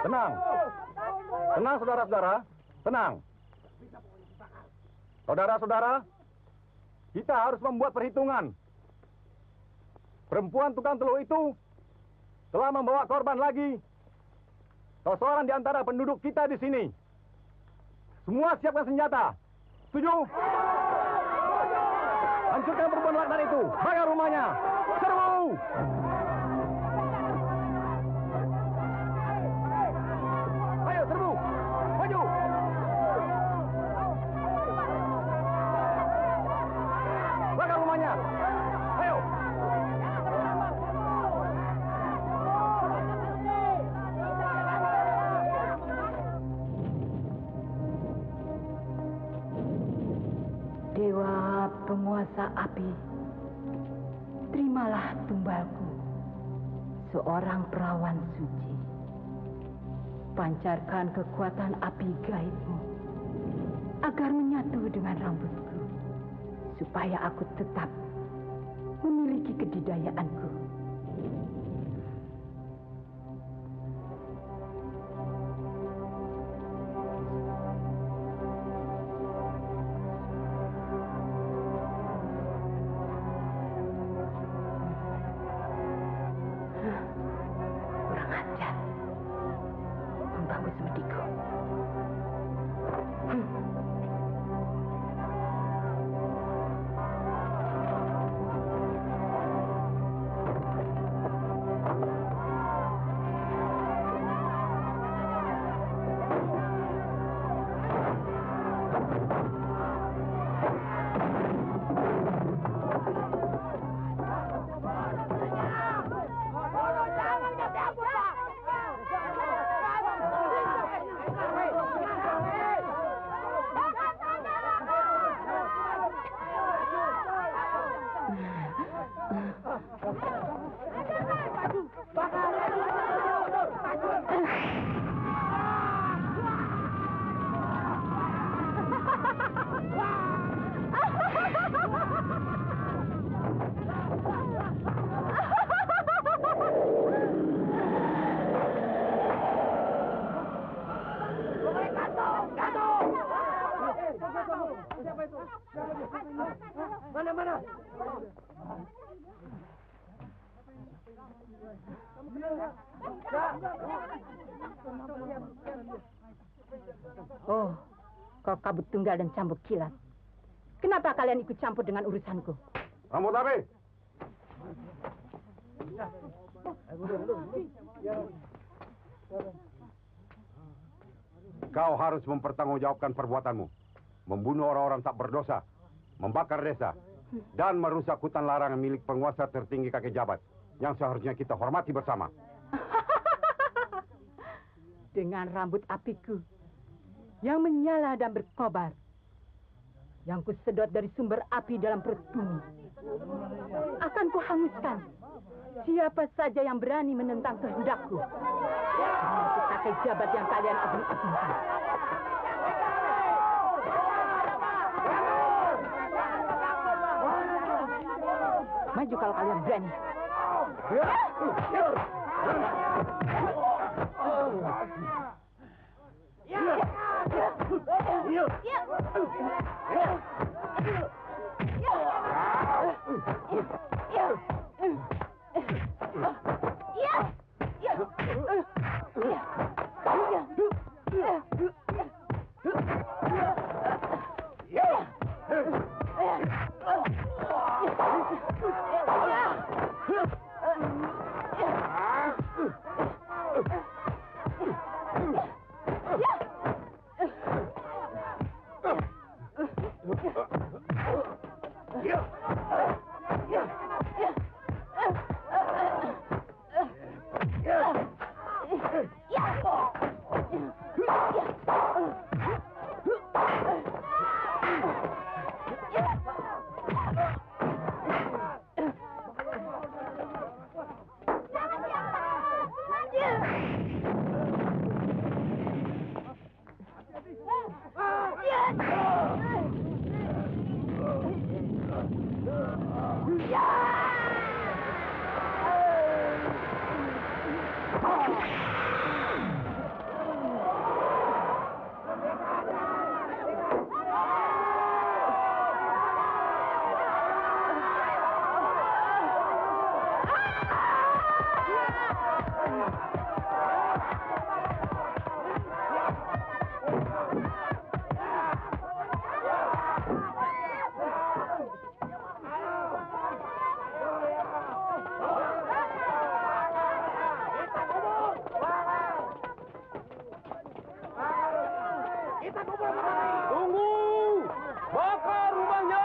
Tenang. Tenang, saudara-saudara. Tenang. Saudara-saudara, kita harus membuat perhitungan. Perempuan tukang telur itu telah membawa korban lagi. Salah seorang di antara penduduk kita di sini. Semua siapkan senjata. Setuju? Hancurkan perempuan laknat itu. Bakar rumahnya. Serbu! Ayo, serbu! Maju! Bakar rumahnya. Ayo! Dewa penguasa api, terimalah tumbalku, seorang perawan suci. Pancarkan kekuatan api gaibmu, agar menyatu dengan rambutku, supaya aku tetap memiliki kedidayaanku. Mana? Oh, kau kabut tunggal dan cambuk kilat. Kenapa kalian ikut campur dengan urusanku? Rambut api! Kau harus mempertanggungjawabkan perbuatanmu. Membunuh orang-orang tak berdosa, membakar desa, dan merusak hutan larangan milik penguasa tertinggi kakek jabat, yang seharusnya kita hormati bersama. Dengan rambut apiku yang menyala dan berkobar, yang kusedot dari sumber api dalam perut bumi, akan kuhanguskan siapa saja yang berani menentang kehendakku. Termasuk kakek jabat yang kalian agung-agungkan. Maju kalau kalian berani. Tunggu! Bakar rumahnya!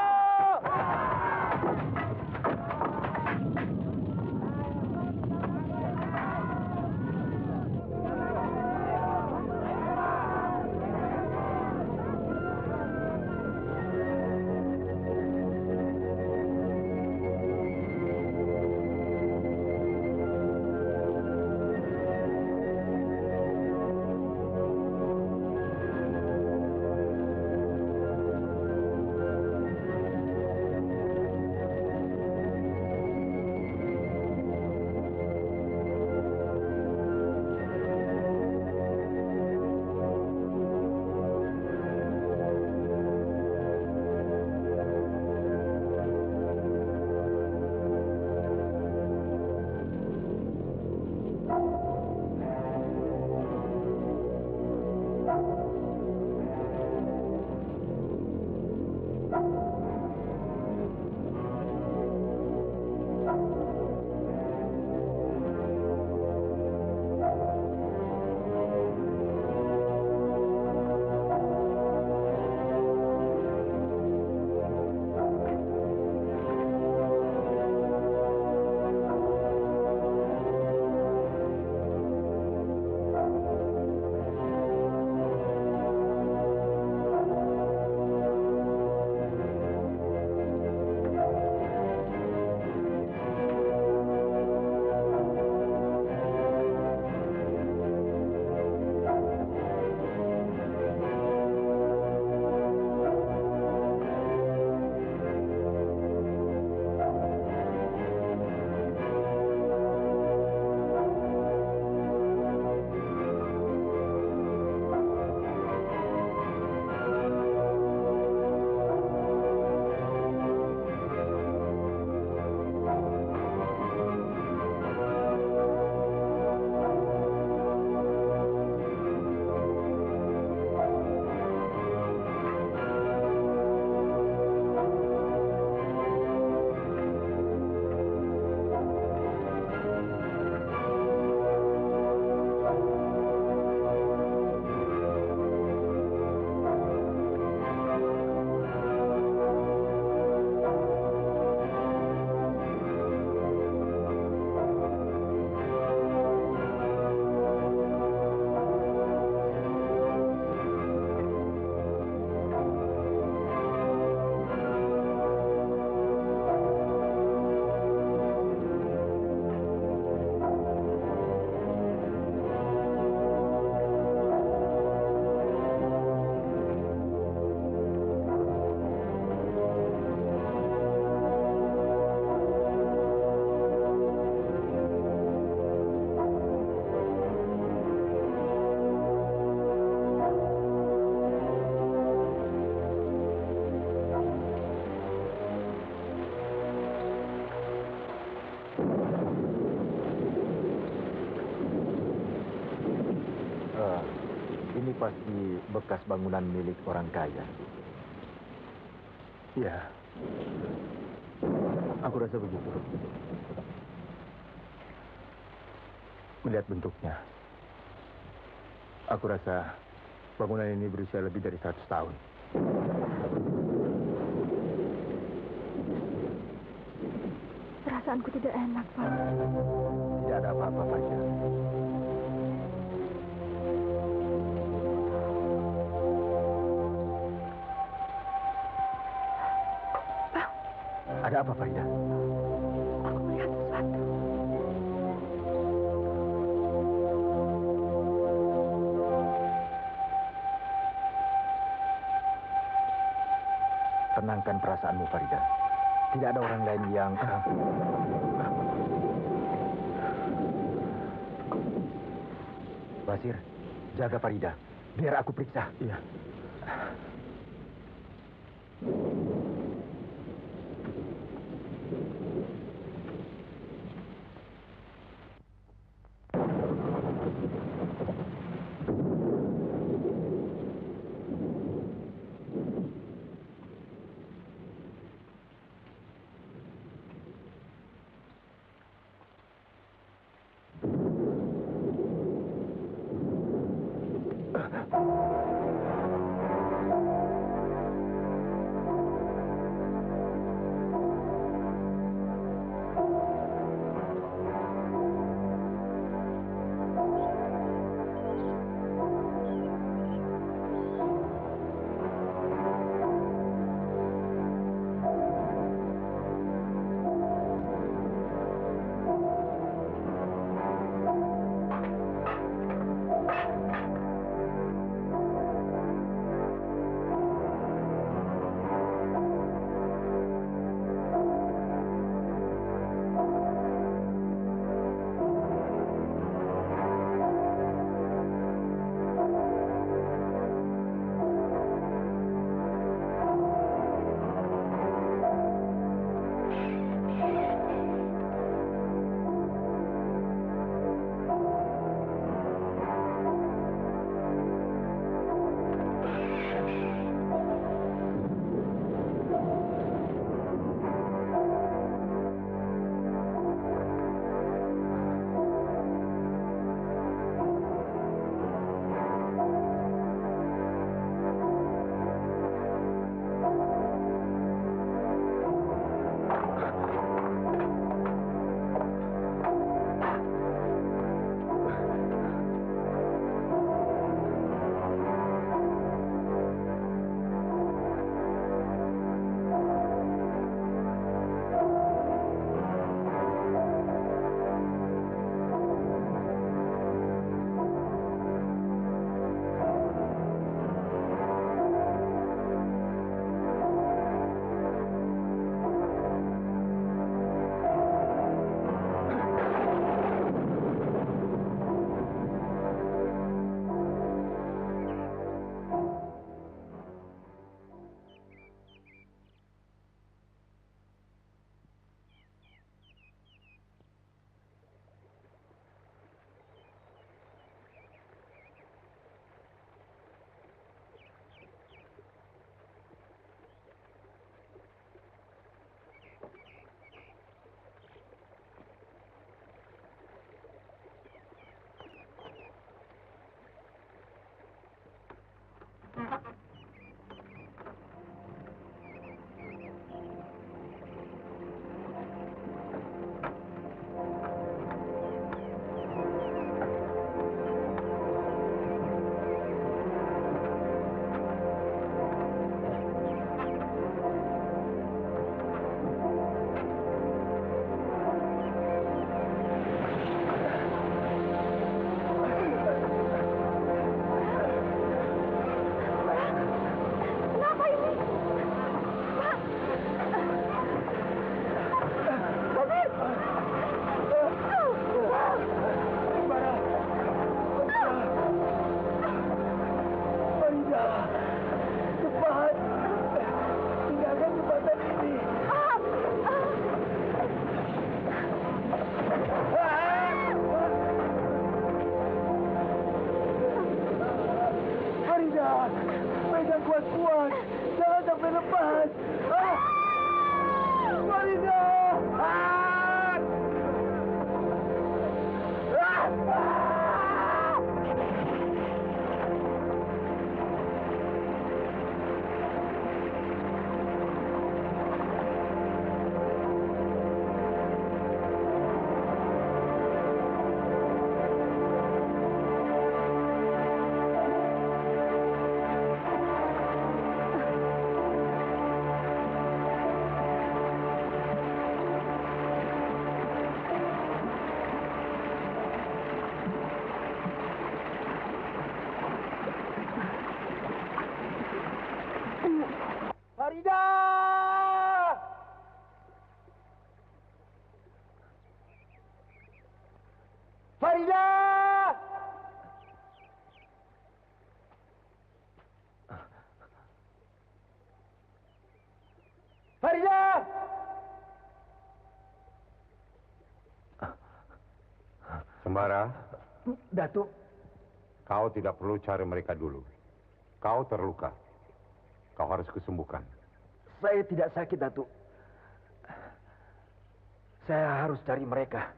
Ini pasti bekas bangunan milik orang kaya. Ya, aku rasa begitu. Melihat bentuknya, aku rasa bangunan ini berusia lebih dari 100 tahun. Perasaanku tidak enak, Pak. Tidak ada apa-apa, Fajar. Ada apa, Farida? Aku melihat sesuatu. Tenangkan perasaanmu, Farida. Tidak ada orang lain yang... Basir, jaga Farida. Biar aku periksa. Iya. tak kuat. Jangan sampai lepas. Farida! Farida! Farida! Farida! Sembara, Datuk, kau tidak perlu cari mereka dulu. Kau terluka. Kau harus kesembuhkan. saya tidak sakit, Datuk. Saya harus cari mereka.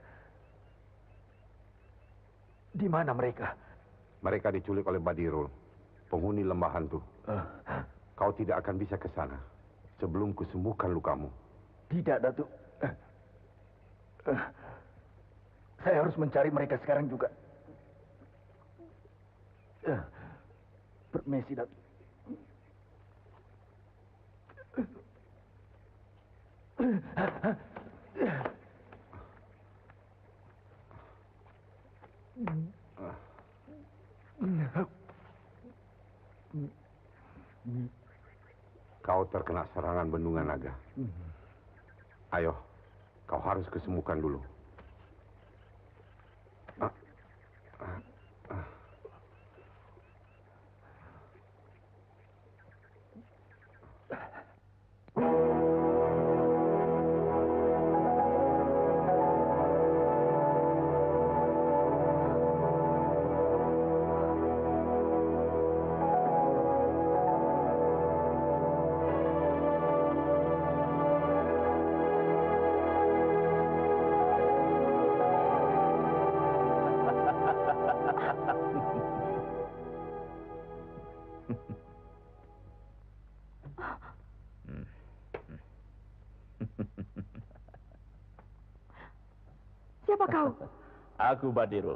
Di mana mereka? Mereka diculik oleh Badirul, penghuni lembah hantu. Kau tidak akan bisa ke sana sebelum kusembuhkan lukamu. Tidak, Datuk. Saya harus mencari mereka sekarang juga. Permisi, Datuk. Kau terkena serangan bendungan naga. Ayo, kau harus kesembuhkan dulu. Siapa kau? Aku Badirul,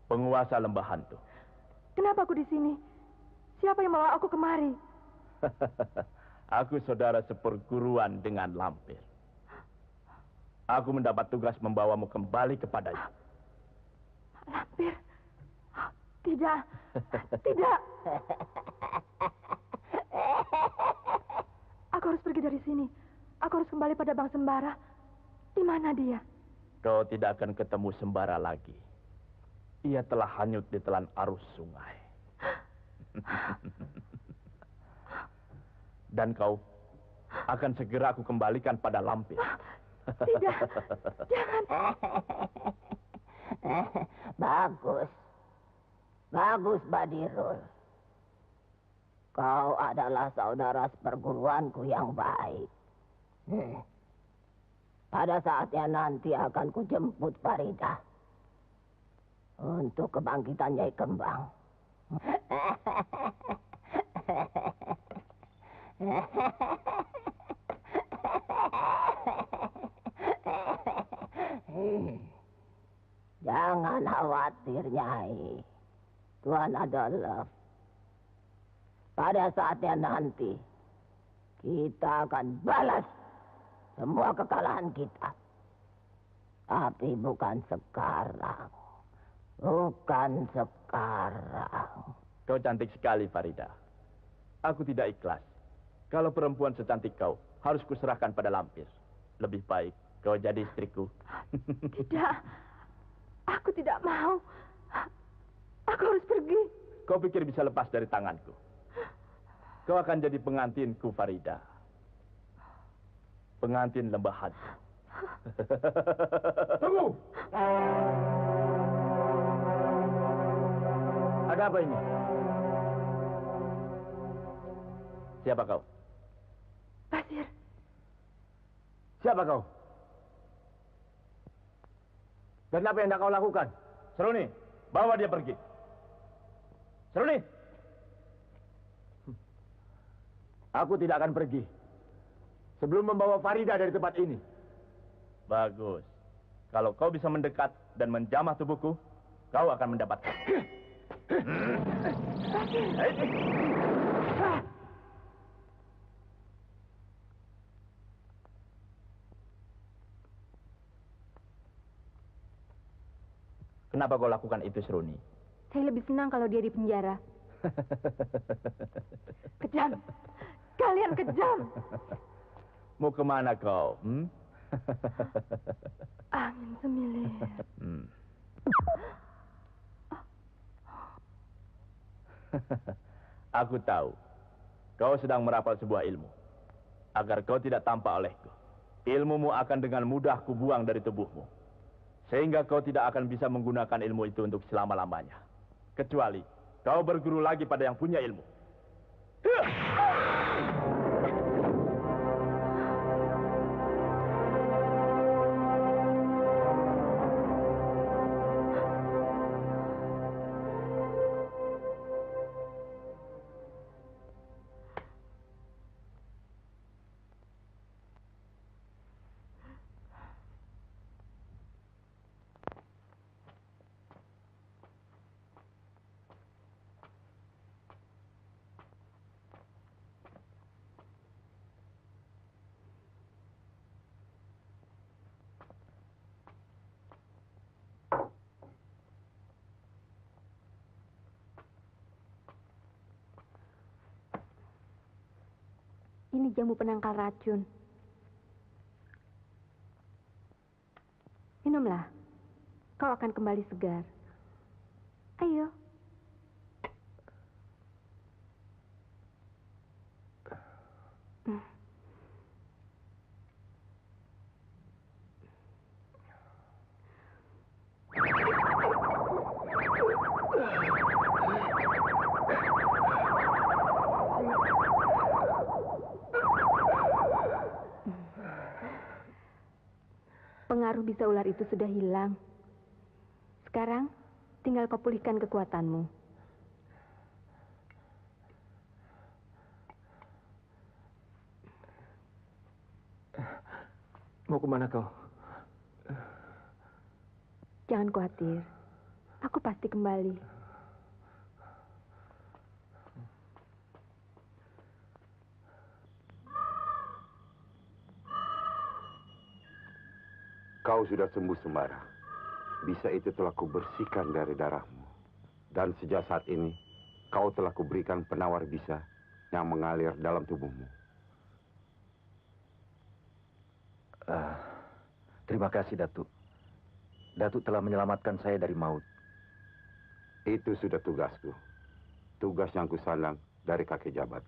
penguasa lembah hantu. Kenapa aku di sini? Siapa yang bawa aku kemari? Aku saudara seperguruan dengan lampir. Aku mendapat tugas membawamu kembali kepadanya. Lampir? Tidak, tidak. Aku harus pergi dari sini. Aku harus kembali pada Bang Sembara. Di mana dia? Kau tidak akan ketemu Sembara lagi. Ia telah hanyut di telan arus sungai. Dan kau akan segera aku kembalikan pada Lampir. Tidak, jangan. Bagus. Bagus, Badirul. Kau adalah saudara seperguruanku yang baik. Pada saatnya nanti akan kujemput Farida untuk kebangkitan Nyai Kembang. Jangan khawatir, Nyai. Tuan adalah pada saatnya nanti kita akan balas semua kekalahan kita. Tapi bukan sekarang. Bukan sekarang. Kau cantik sekali, Farida. Aku tidak ikhlas. Kalau perempuan secantik kau, harus kuserahkan pada Lampir. Lebih baik kau jadi istriku. Tidak. Aku tidak mau. Aku harus pergi. Kau pikir bisa lepas dari tanganku? Kau akan jadi pengantinku, Farida. Pengantin lembah hantu. Tunggu! Ada apa ini? Siapa kau? Basir, Siapa kau? Dan apa yang hendak kau lakukan? Seruni, bawa dia pergi. Seruni. Aku tidak akan pergi sebelum membawa Farida dari tempat ini. Bagus. Kalau kau bisa mendekat dan menjamah tubuhku, kau akan mendapatkan. Kenapa kau lakukan itu, Seruni? saya lebih senang kalau dia di penjara. Kejam. Kalian kejam. Mau kemana kau? Angin semilir. Aku tahu. Kau sedang merapal sebuah ilmu. Agar kau tidak tampak olehku. Ilmumu akan dengan mudah kubuang dari tubuhmu. Sehingga kau tidak akan bisa menggunakan ilmu itu untuk selama-lamanya. Kecuali kau berguru lagi pada yang punya ilmu. Ini jamu penangkal racun. Minumlah. Kau akan kembali segar. Ayo. Pengaruh bisa ular itu sudah hilang. Sekarang, tinggal kau pulihkan kekuatanmu. Mau kemana kau? Jangan khawatir. Aku pasti kembali. Kau sudah sembuh sembara. Bisa itu telah kubersihkan dari darahmu. Dan sejak saat ini, kau telah kuberikan penawar bisa yang mengalir dalam tubuhmu. Terima kasih, Datuk. Datuk telah menyelamatkan saya dari maut. Itu sudah tugasku. Tugas yang kusandang dari kakek jabat.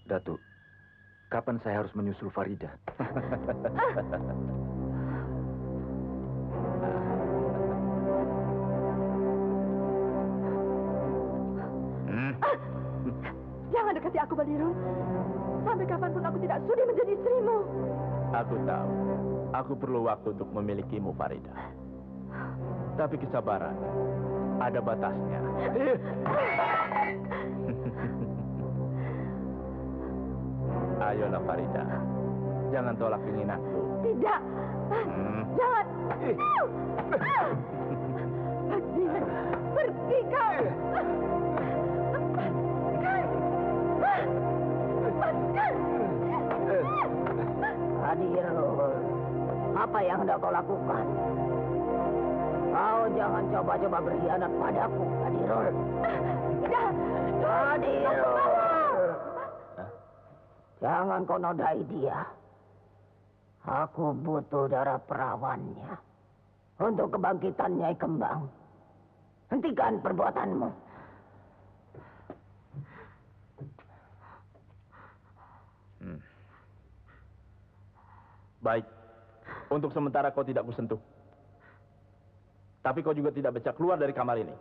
Datuk, kapan saya harus menyusul Farida? Jangan dekati aku, Badirul. Sampai kapanpun aku tidak sudi menjadi istrimu. Aku tahu. Aku perlu waktu untuk memilikimu, Farida. Tapi kesabaran ada batasnya. Ayolah, Farida. Jangan tolak keinginanku. Tidak. Jangan. Badir, pergi kau. Badirul, apa yang hendak kau lakukan? Kau jangan coba-coba berkhianat padaku, Badirul. Badirul, jangan kau nodai dia. Aku butuh darah perawannya untuk kebangkitan Nyai Kembang. Hentikan perbuatanmu. Baik. Untuk sementara kau tidak kusentuh. Tapi kau juga tidak bisa keluar dari kamar ini.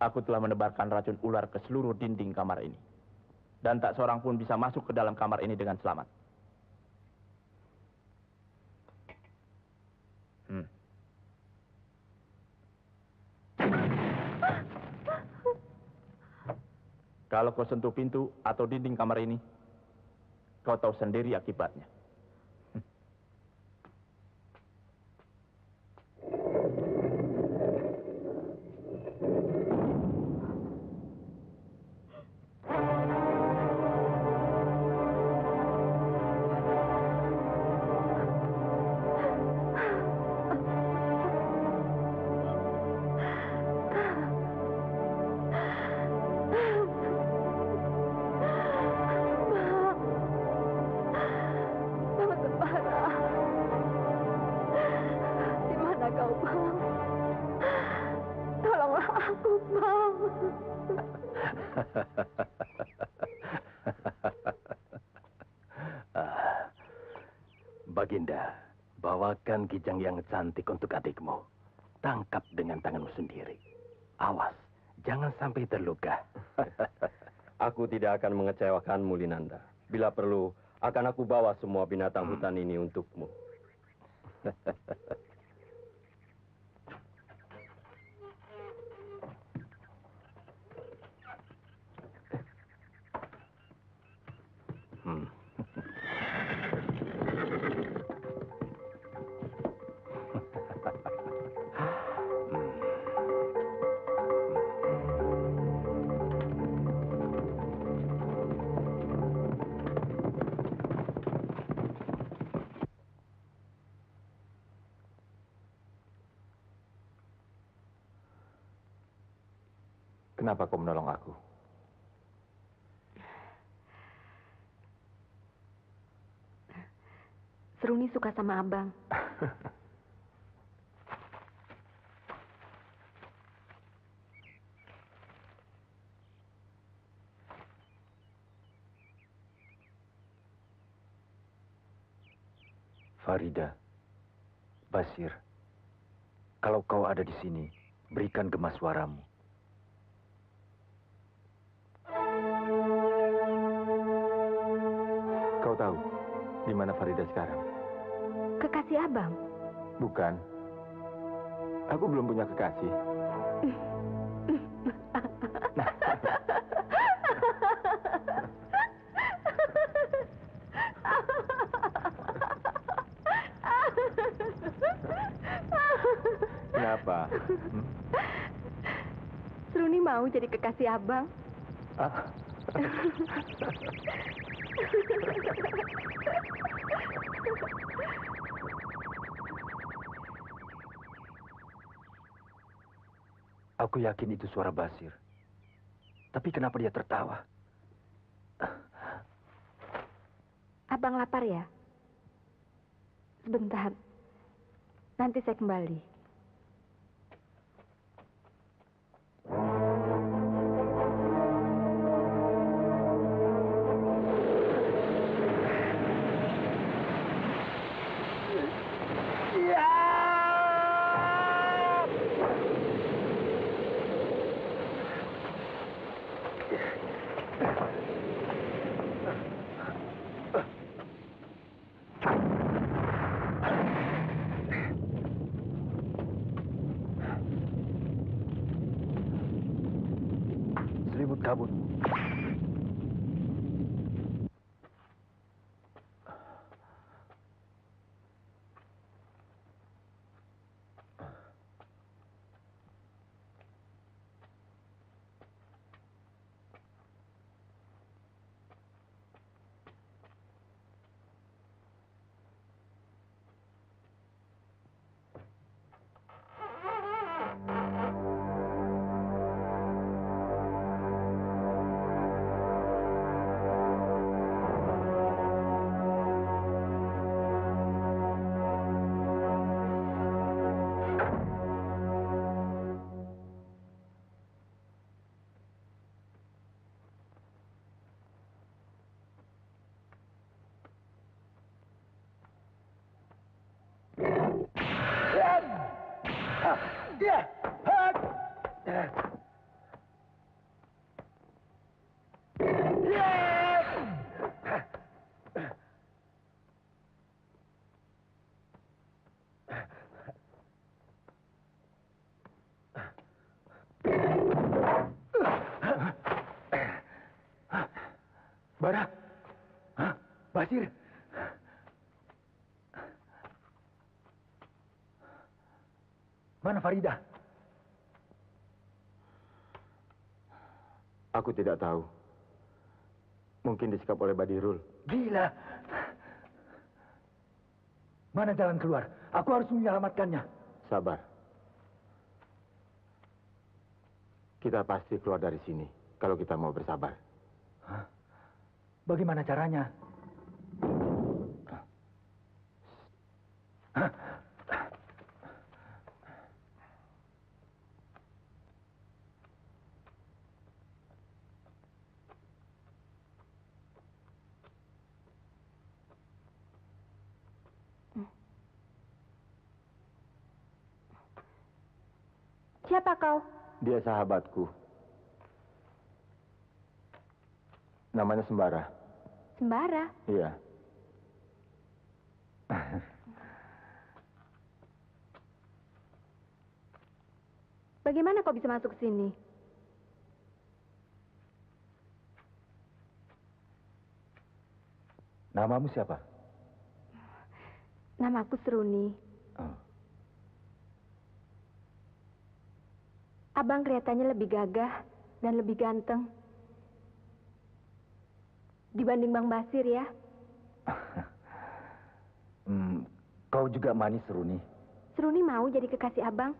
Aku telah menebarkan racun ular ke seluruh dinding kamar ini. Dan tak seorang pun bisa masuk ke dalam kamar ini dengan selamat. Kalau kau sentuh pintu atau dinding kamar ini, kau tahu sendiri akibatnya. Baginda, bawakan kijang yang cantik untuk adikmu. Tangkap dengan tanganmu sendiri. Awas, jangan sampai terluka. Aku tidak akan mengecewakanmu, Linanda. Bila perlu, akan aku bawa semua binatang hutan ini untukmu. Kenapa kau menolong aku? Seruni suka sama abang. Farida, Basir, kalau kau ada di sini, berikan gemas suaramu. Kau tahu di mana Farida sekarang? Kekasih abang? Bukan. Aku belum punya kekasih. Kenapa? Seruni mau jadi kekasih abang. Aku yakin itu suara Basir. Tapi kenapa dia tertawa? Abang lapar ya? Sebentar. Nanti saya kembali. Bara? Hah? Basir? Mana Farida? Aku tidak tahu. Mungkin disekap oleh Badirul. Gila. Mana jalan keluar? Aku harus menyelamatkannya. Sabar. Kita pasti keluar dari sini kalau kita mau bersabar. Hah? Bagaimana caranya? Hah? Siapa kau? Dia sahabatku. Namanya Sembara. Sembara. Iya. Bagaimana kau bisa masuk ke sini? Namamu siapa? Namaku Seruni. Oh. Abang kelihatannya lebih gagah dan lebih ganteng dibanding Bang Basir ya. Kau juga manis, Seruni. Seruni mau jadi kekasih abang?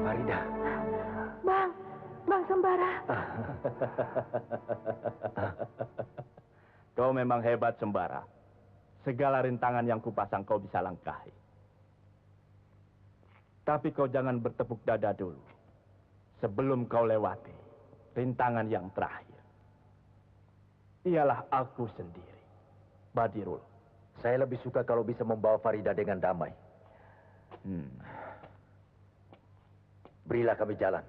Farida. Bang Sembara. Kau memang hebat, Sembara. Segala rintangan yang kupasang kau bisa langkahi. Tapi kau jangan bertepuk dada dulu. Sebelum kau lewati rintangan yang terakhir. Ialah aku sendiri, Badirul. Saya lebih suka kalau bisa membawa Farida dengan damai. Berilah kami jalan.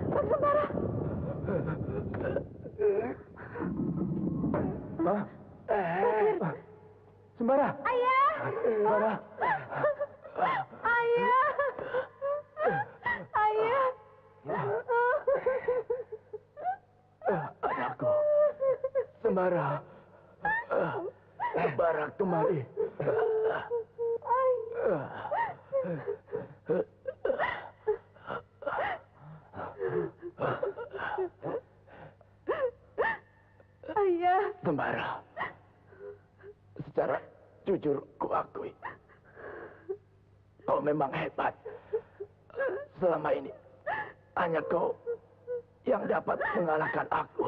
Bang Sembara. Hah? Sembara. Ayah. Sembara. Ayah. Ayah. Anakku. Sembara. Sembara kemari. Ayah. Sembara. Secara jujur kuakui. Kau memang hebat. Selama ini hanya kau yang dapat mengalahkan aku.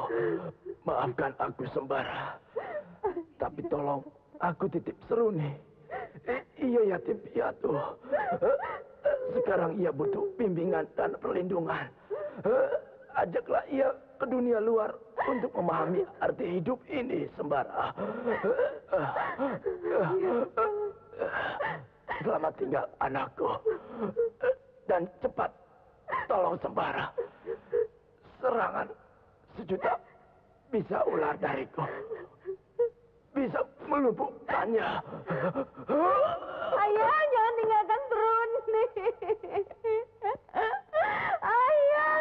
Maafkan aku Sembara. Tapi tolong aku titip Seruni. Ia yatim piatu. Sekarang ia butuh bimbingan dan perlindungan. Ajaklah ia ke dunia luar untuk memahami arti hidup ini, Sembara. Selamat tinggal anakku. Dan cepat tolong Sembara. Serangan sejuta bisa ular dariku. Bisa melumpuhkannya. Ayah, jangan tinggalkan Seruni. Ayah.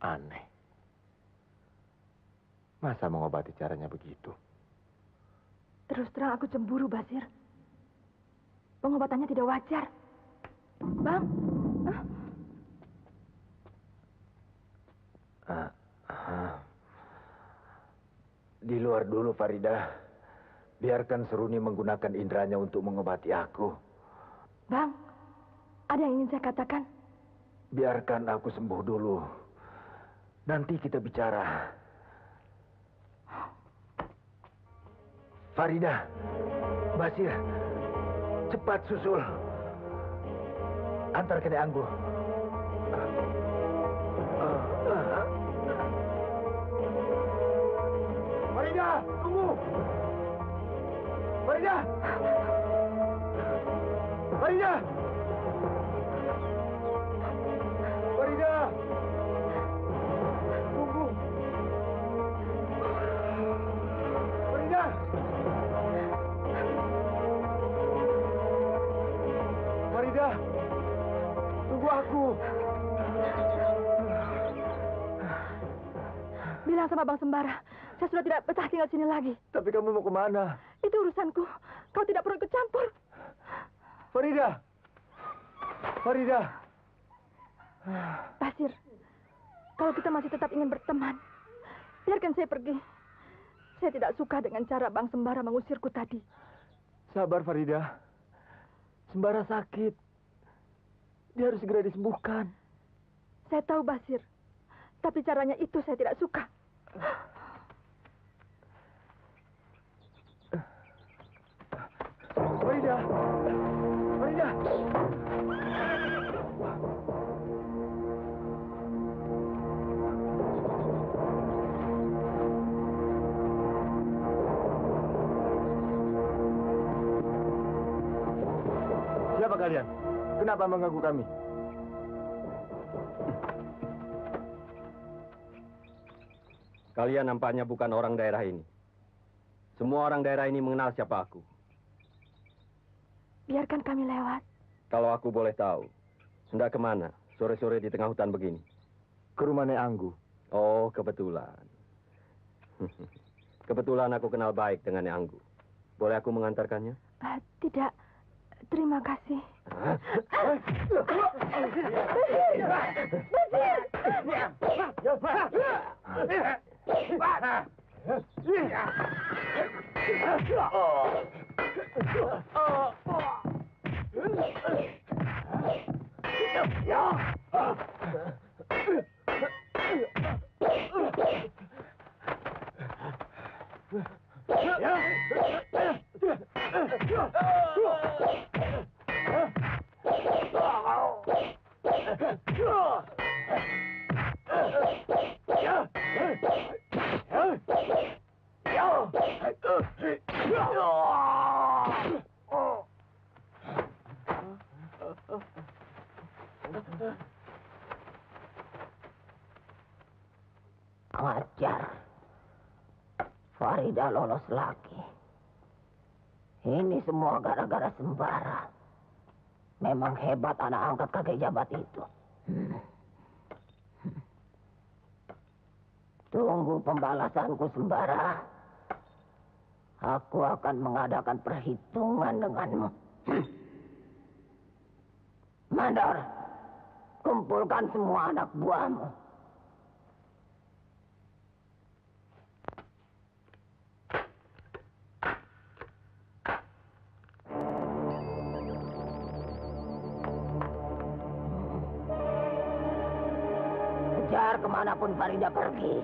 Aneh. Masa mengobati caranya begitu? Terus terang aku cemburu, Basir. Pengobatannya tidak wajar. Bang. Di luar dulu, Farida. Biarkan Seruni menggunakan inderanya untuk mengobati aku. Bang, ada yang ingin saya katakan? Biarkan aku sembuh dulu. Nanti kita bicara. Farida, Basir, cepat susul. Antar ke Anggu. Farida, tunggu. Farida. Farida. Farida. Tunggu. Farida. Farida. Tunggu aku. Bilang sama Bang Sembara, saya sudah tidak betah tinggal sini lagi. Tapi kamu mau kemana? Itu urusanku. Kau tidak perlu ikut campur. Farida. Farida. Basir, kalau kita masih tetap ingin berteman, biarkan saya pergi. Saya tidak suka dengan cara Bang Sembara mengusirku tadi. Sabar, Farida. Sembara sakit. Dia harus segera disembuhkan. Saya tahu, Basir. Tapi caranya itu saya tidak suka. Farida. Siapa kalian? Kenapa mengganggu kami? Kalian nampaknya bukan orang daerah ini. Semua orang daerah ini mengenal siapa aku. Biarkan kami lewat. Kalau aku boleh tahu, hendak kemana sore-sore di tengah hutan begini? Ke rumah Nek Anggu. Oh, kebetulan. Kebetulan aku kenal baik dengan Nek Anggu. Boleh aku mengantarkannya? Tidak. Terima kasih. Ajar. Farida lolos lagi. Ini semua gara-gara Sembara. Memang hebat anak angkat kakek jabat itu. Tunggu pembalasanku, Sembara. Aku akan mengadakan perhitungan denganmu. Mandor, kumpulkan semua anak buahmu. Kejar kemanapun Farida pergi.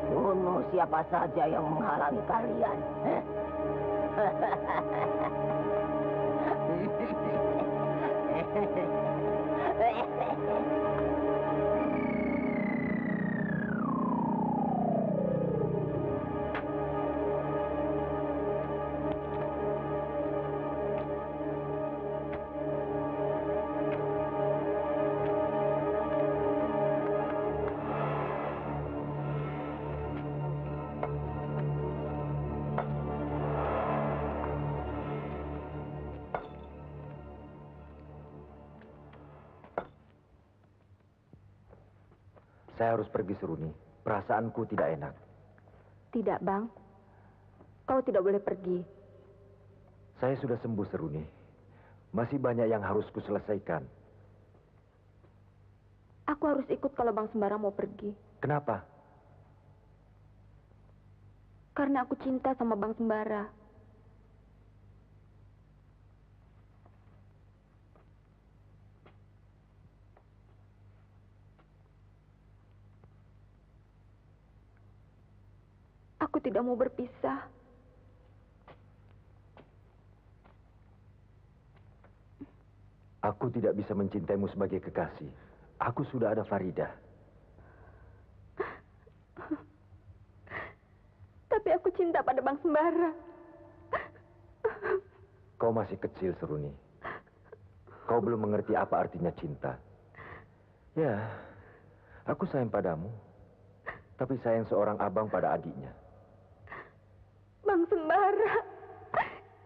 Bunuh siapa saja yang menghalangi kalian. Saya harus pergi, Seruni. Perasaanku tidak enak. Tidak, Bang. Kau tidak boleh pergi. Saya sudah sembuh, Seruni. Masih banyak yang harus kuselesaikan. Aku harus ikut kalau Bang Sembara mau pergi. Kenapa? Karena aku cinta sama Bang Sembara. Aku tidak mau berpisah. Aku tidak bisa mencintaimu sebagai kekasih. Aku sudah ada Farida. Tapi aku cinta pada Bang Sembara. Kau masih kecil, Seruni. Kau belum mengerti apa artinya cinta. Ya, aku sayang padamu. Tapi sayang seorang abang pada adiknya. Bang Sembara,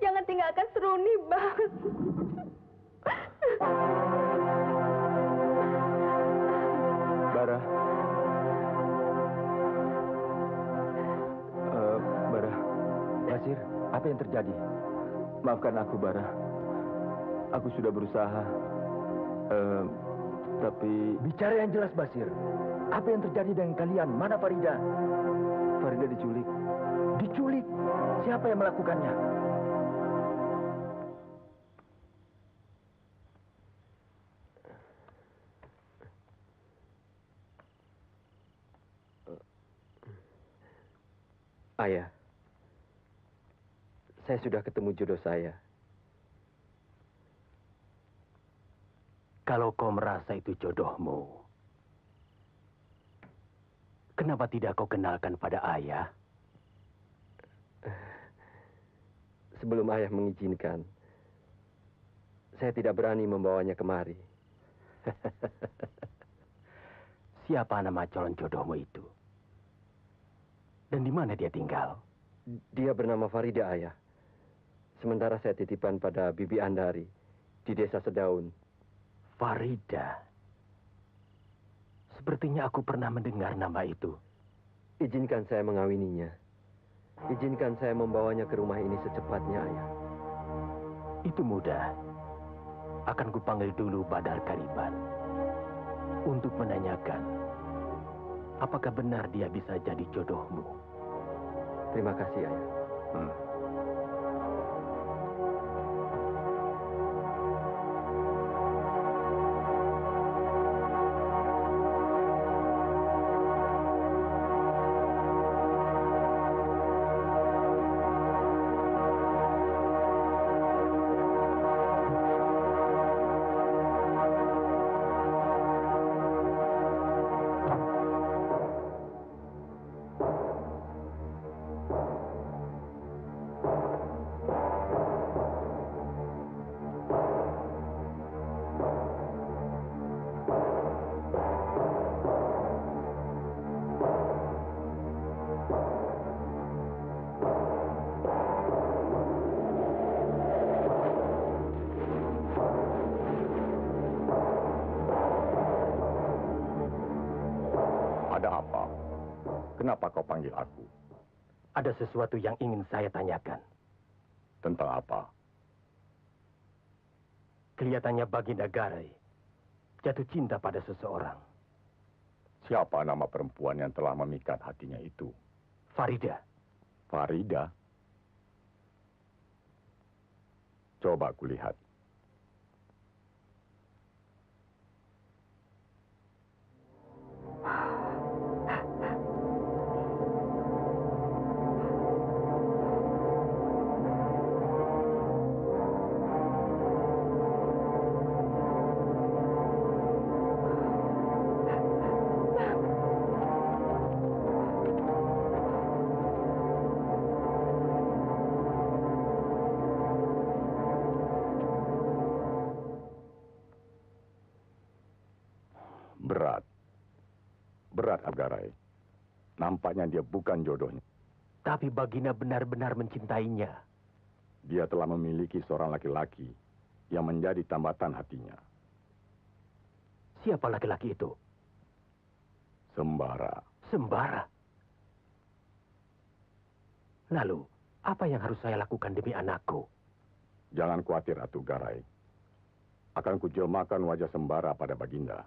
jangan tinggalkan Seruni, Bang. Bara. Bara. Basir, apa yang terjadi? Maafkan aku, Bara. Aku sudah berusaha. Tapi... Bicara yang jelas, Basir. Apa yang terjadi dengan kalian? Mana Farida? Farida diculik. Diculik? Siapa yang melakukannya? Ayah, Saya sudah ketemu jodoh saya. Kalau kau merasa itu jodohmu, kenapa tidak kau kenalkan pada ayah? Sebelum ayah mengizinkan, saya tidak berani membawanya kemari. Siapa nama calon jodohmu itu? Dan di mana dia tinggal? Dia bernama Farida, ayah. Sementara saya titipan pada Bibi Andari di desa Sedaun. Farida. Sepertinya aku pernah mendengar nama itu. Izinkan saya mengawininya. Izinkan saya membawanya ke rumah ini secepatnya, ayah. Itu mudah. Akan kupanggil dulu Badar Kariban untuk menanyakan apakah benar dia bisa jadi jodohmu. Terima kasih, ayah. Ada apa? Kenapa kau panggil aku? Ada sesuatu yang ingin saya tanyakan. Tentang apa? Kelihatannya Baginda Garai jatuh cinta pada seseorang. Siapa nama perempuan yang telah memikat hatinya itu? Farida. Farida? Coba kulihat. Berat Agarai. Nampaknya dia bukan jodohnya. Tapi Baginda benar-benar mencintainya. Dia telah memiliki seorang laki-laki yang menjadi tambatan hatinya. Siapa laki-laki itu? Sembara. Sembara? Lalu, apa yang harus saya lakukan demi anakku? Jangan khawatir, Atu Garai. Akan kujelmakan wajah Sembara pada Baginda.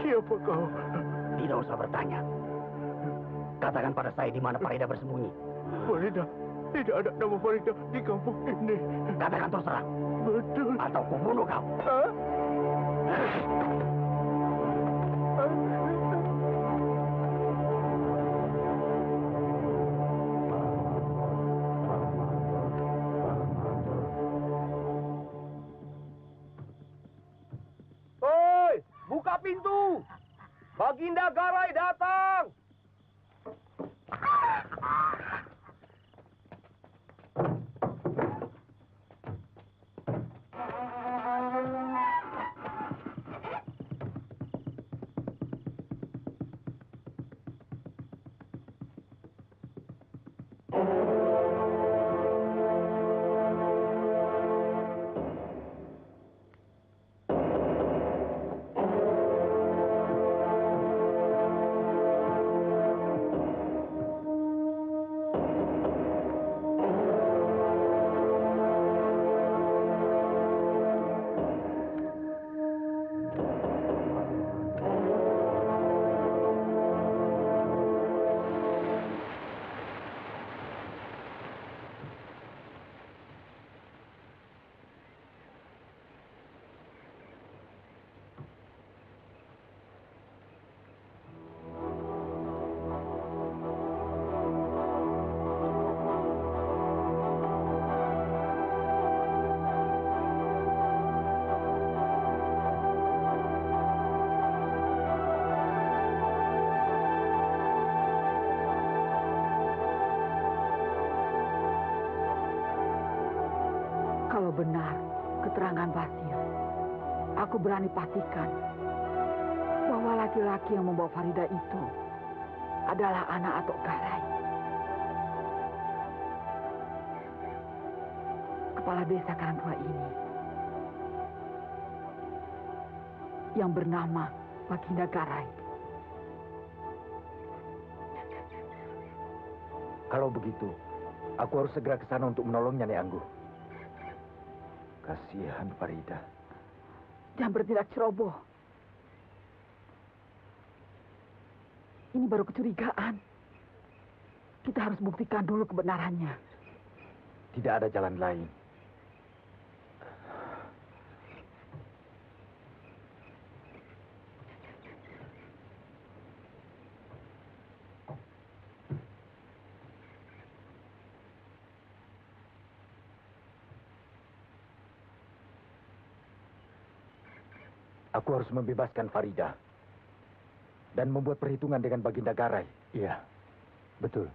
Siapa kau? Tidak usah bertanya. Katakan pada saya di mana Farida bersembunyi. Farida? Tidak ada nama Farida di kampung ini. Katakan terus terang. Betul. Atau kubunuh kau. Baginda Garai datang! Kalau benar keterangan Basil, aku berani pastikan bahwa laki-laki yang membawa Farida itu adalah anak Atok Garai. Kepala desa Karangtua ini yang bernama Baginda Garai. Kalau begitu, aku harus segera ke sana untuk menolongnya, Nek Angguh. Kasihan Farida. Jangan bertindak ceroboh. Ini baru kecurigaan. Kita harus buktikan dulu kebenarannya. Tidak ada jalan lain. Aku harus membebaskan Farida dan membuat perhitungan dengan Baginda Garai. Iya, betul.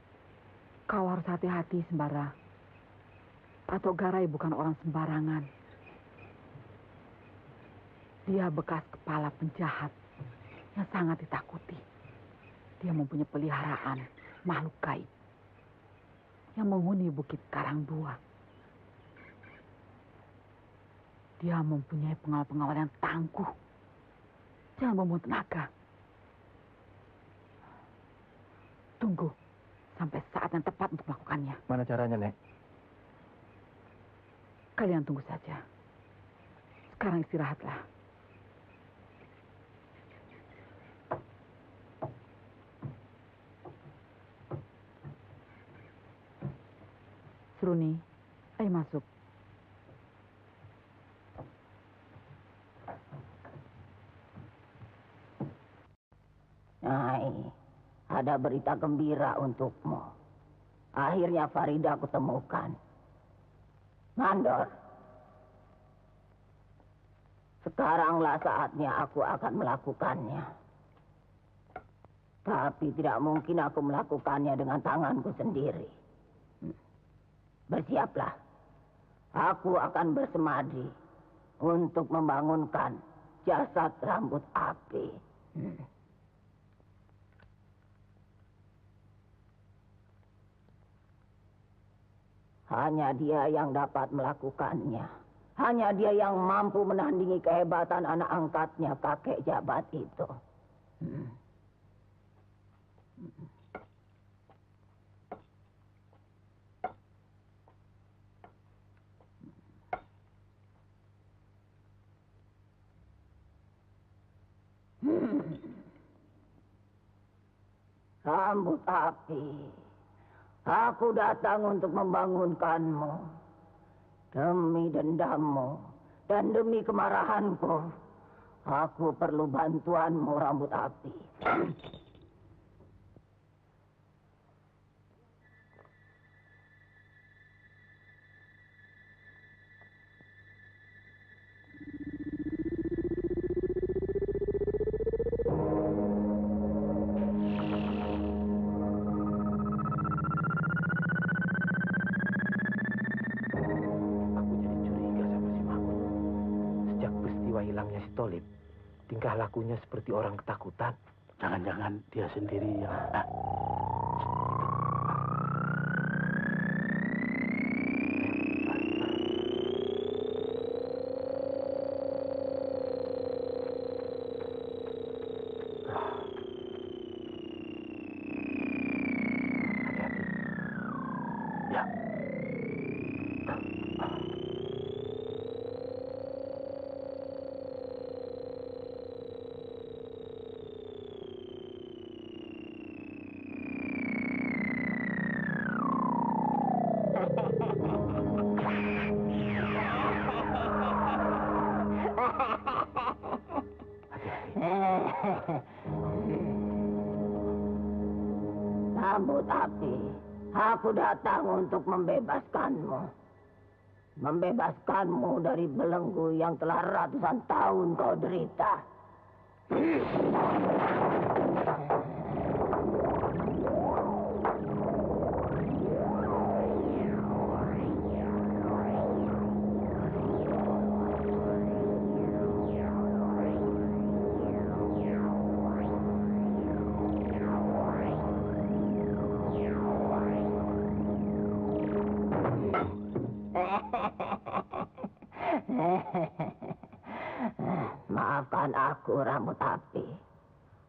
Kau harus hati-hati, Sembara. Atok Garai bukan orang sembarangan. Dia bekas kepala penjahat yang sangat ditakuti. Dia mempunyai peliharaan makhluk gaib yang menghuni Bukit Karangdua. Dia mempunyai pengawal-pengawal yang tangguh. Jangan membuat tenaga. Tunggu sampai saat yang tepat untuk melakukannya. Mana caranya, Nek? Kalian tunggu saja. Sekarang istirahatlah. Seruni, ayo masuk. Nyai, ada berita gembira untukmu. Akhirnya Farida aku temukan. Mandor, sekaranglah saatnya aku akan melakukannya. Tapi tidak mungkin aku melakukannya dengan tanganku sendiri. Bersiaplah. Aku akan bersemadi untuk membangunkan jasad rambut api. Hanya dia yang dapat melakukannya. Hanya dia yang mampu menandingi kehebatan anak angkatnya, kakek jabat itu. Rambut api. Aku datang untuk membangunkanmu. Demi dendammu dan demi kemarahanku, aku perlu bantuanmu, rambut api. Mutolib tingkah lakunya seperti orang ketakutan. Jangan-jangan dia sendiri yang... Rambut api, aku datang untuk membebaskanmu. Membebaskanmu dari belenggu yang telah ratusan tahun kau derita. Maafkan aku, rambut api.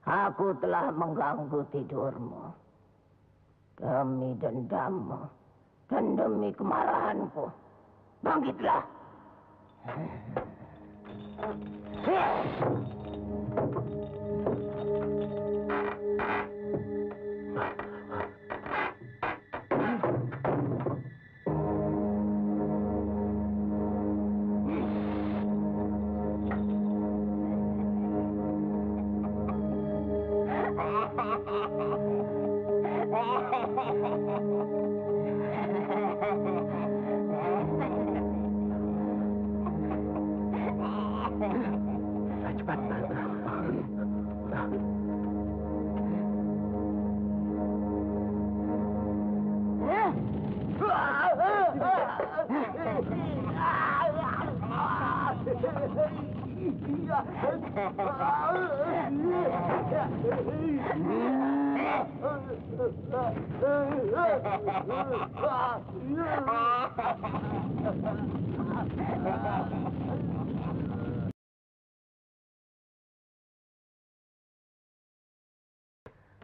Aku telah mengganggu tidurmu. Demi dendammu dan demi kemarahanku. Bangkitlah.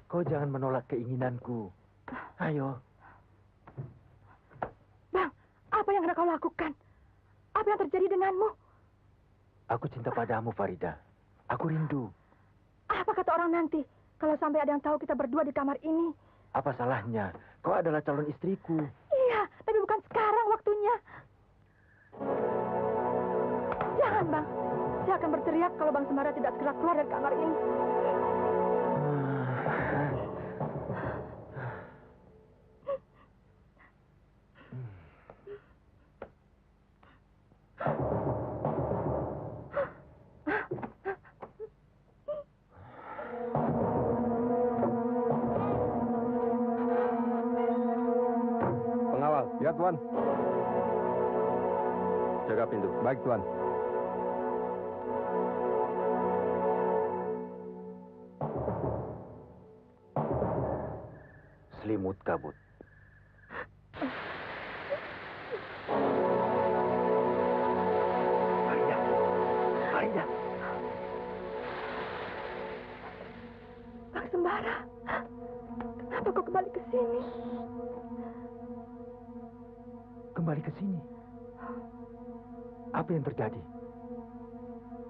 Kau jangan menolak keinginanku. Ayo. Bang, apa yang kau lakukan? Apa yang terjadi denganmu? Aku cinta padamu, Farida. Aku rindu. Apa kata orang nanti kalau sampai ada yang tahu kita berdua di kamar ini? Apa salahnya? Kau adalah calon istriku. Iya, tapi bukan sekarang waktunya. Jangan, Bang. Saya akan berteriak kalau Bang Sembara tidak segera keluar dari kamar ini. Ya, Tuan. Jaga pintu. Baik, Tuan. Selimut kabut. Farida. Farida. Bang Sembara, kenapa kau kembali ke sini? Kembali ke sini. Apa yang terjadi?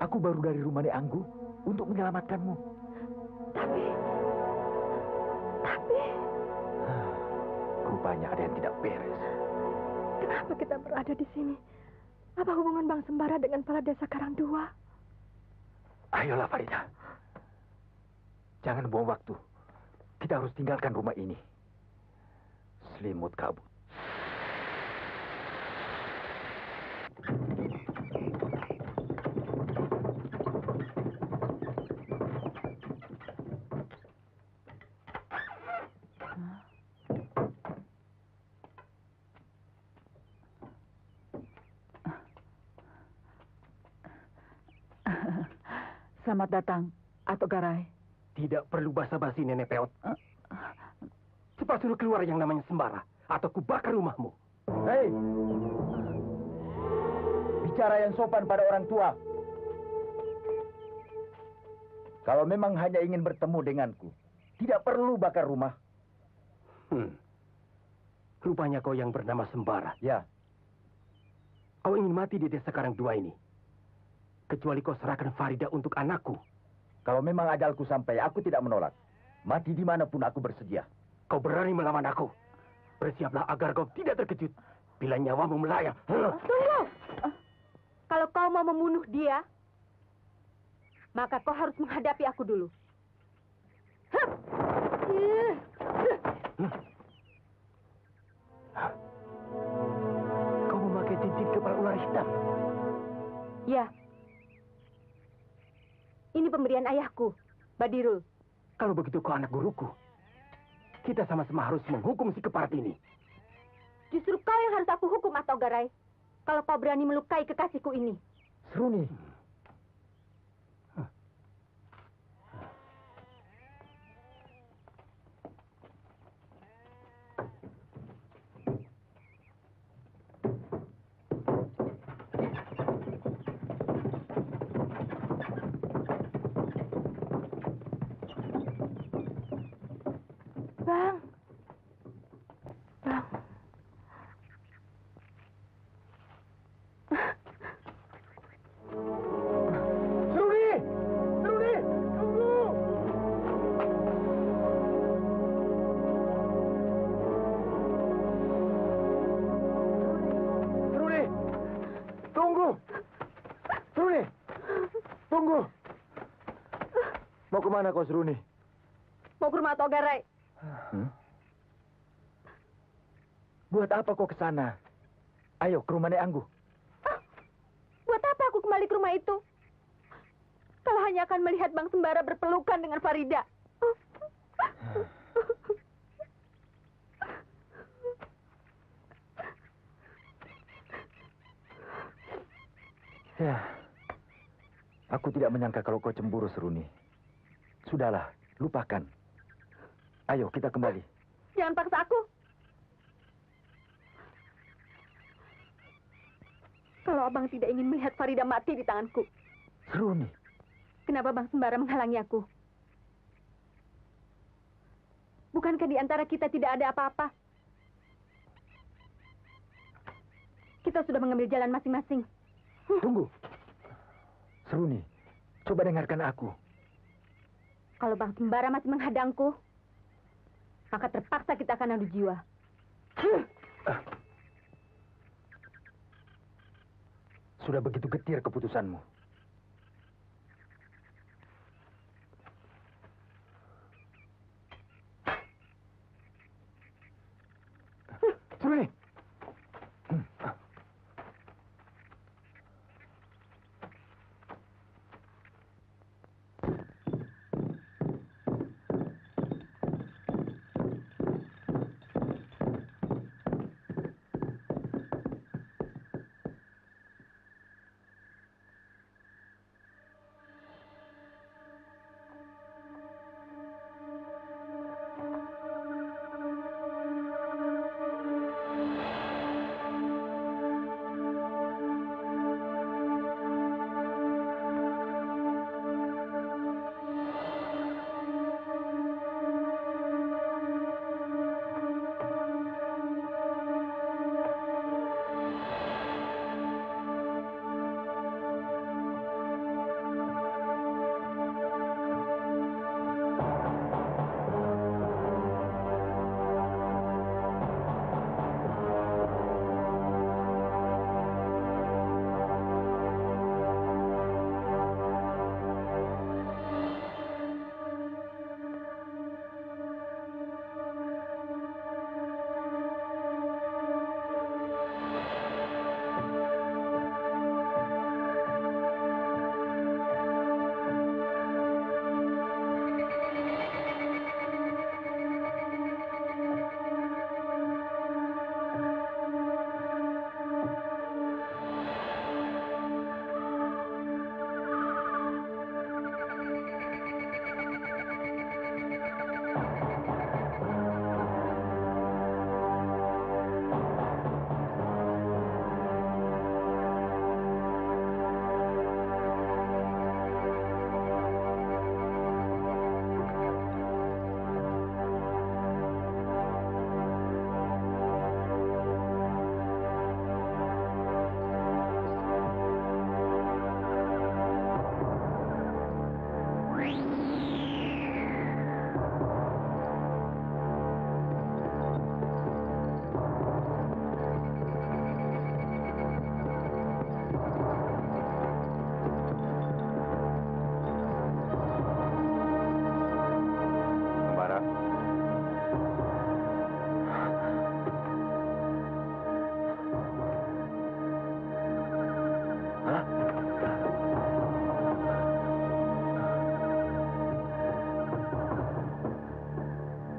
Aku baru dari rumah Nek Anggu untuk menyelamatkanmu. Tapi... Rupanya ada yang tidak beres. Kenapa kita berada di sini? Apa hubungan Bang Sembara dengan kepala desa Karangdua? Ayolah, Farida. Jangan buang waktu. Kita harus tinggalkan rumah ini. Selimut kabut. Selamat datang, Atok Garai. Tidak perlu basa-basi, Nenek Peot. Cepat suruh keluar yang namanya Sembara, atau ku bakar rumahmu. Hei! Bicara yang sopan pada orang tua. Kalau memang hanya ingin bertemu denganku, tidak perlu bakar rumah. Rupanya kau yang bernama Sembara. Ya. Kau ingin mati di desa Karangdua ini. Kecuali kau serahkan Farida untuk anakku. Kalau memang ajalku sampai, aku tidak menolak. Mati dimanapun aku bersedia. Kau berani melawan aku. Bersiaplah agar kau tidak terkejut bila nyawamu melayang. Tunggu! Kalau kau mau membunuh dia, maka kau harus menghadapi aku dulu. Kau memakai cincin kepala ular hitam. Ya. Ini pemberian ayahku, Badirul. Kalau begitu kau anak guruku. Kita sama-sama harus menghukum si keparat ini. Justru kau yang harus aku hukum, Atok Garai. Kalau kau berani melukai kekasihku ini. Seruni. Bang. Bang. Seruni! Seruni! Tunggu! Seruni! Tunggu! Seruni! Tunggu! Mau kemana kau, Seruni? Mau ke rumah Atok Garai. Buat apa kau ke sana? Ayo, ke rumah Nek Anggu. Buat apa aku kembali ke rumah itu? Kalau hanya akan melihat Bang Sembara berpelukan dengan Farida. Ya, aku tidak menyangka kalau kau cemburu, Seruni. Sudahlah, lupakan. Ayo, kita kembali. Jangan paksa aku. Kalau abang tidak ingin melihat Farida mati di tanganku, Seruni. kenapa Bang Sembara menghalangi aku? Bukankah di antara kita tidak ada apa-apa? Kita sudah mengambil jalan masing-masing. Tunggu. Seruni, coba dengarkan aku. Kalau Bang Sembara masih menghadangku, maka terpaksa kita akan adu jiwa. Sudah begitu getir keputusanmu. Seruni!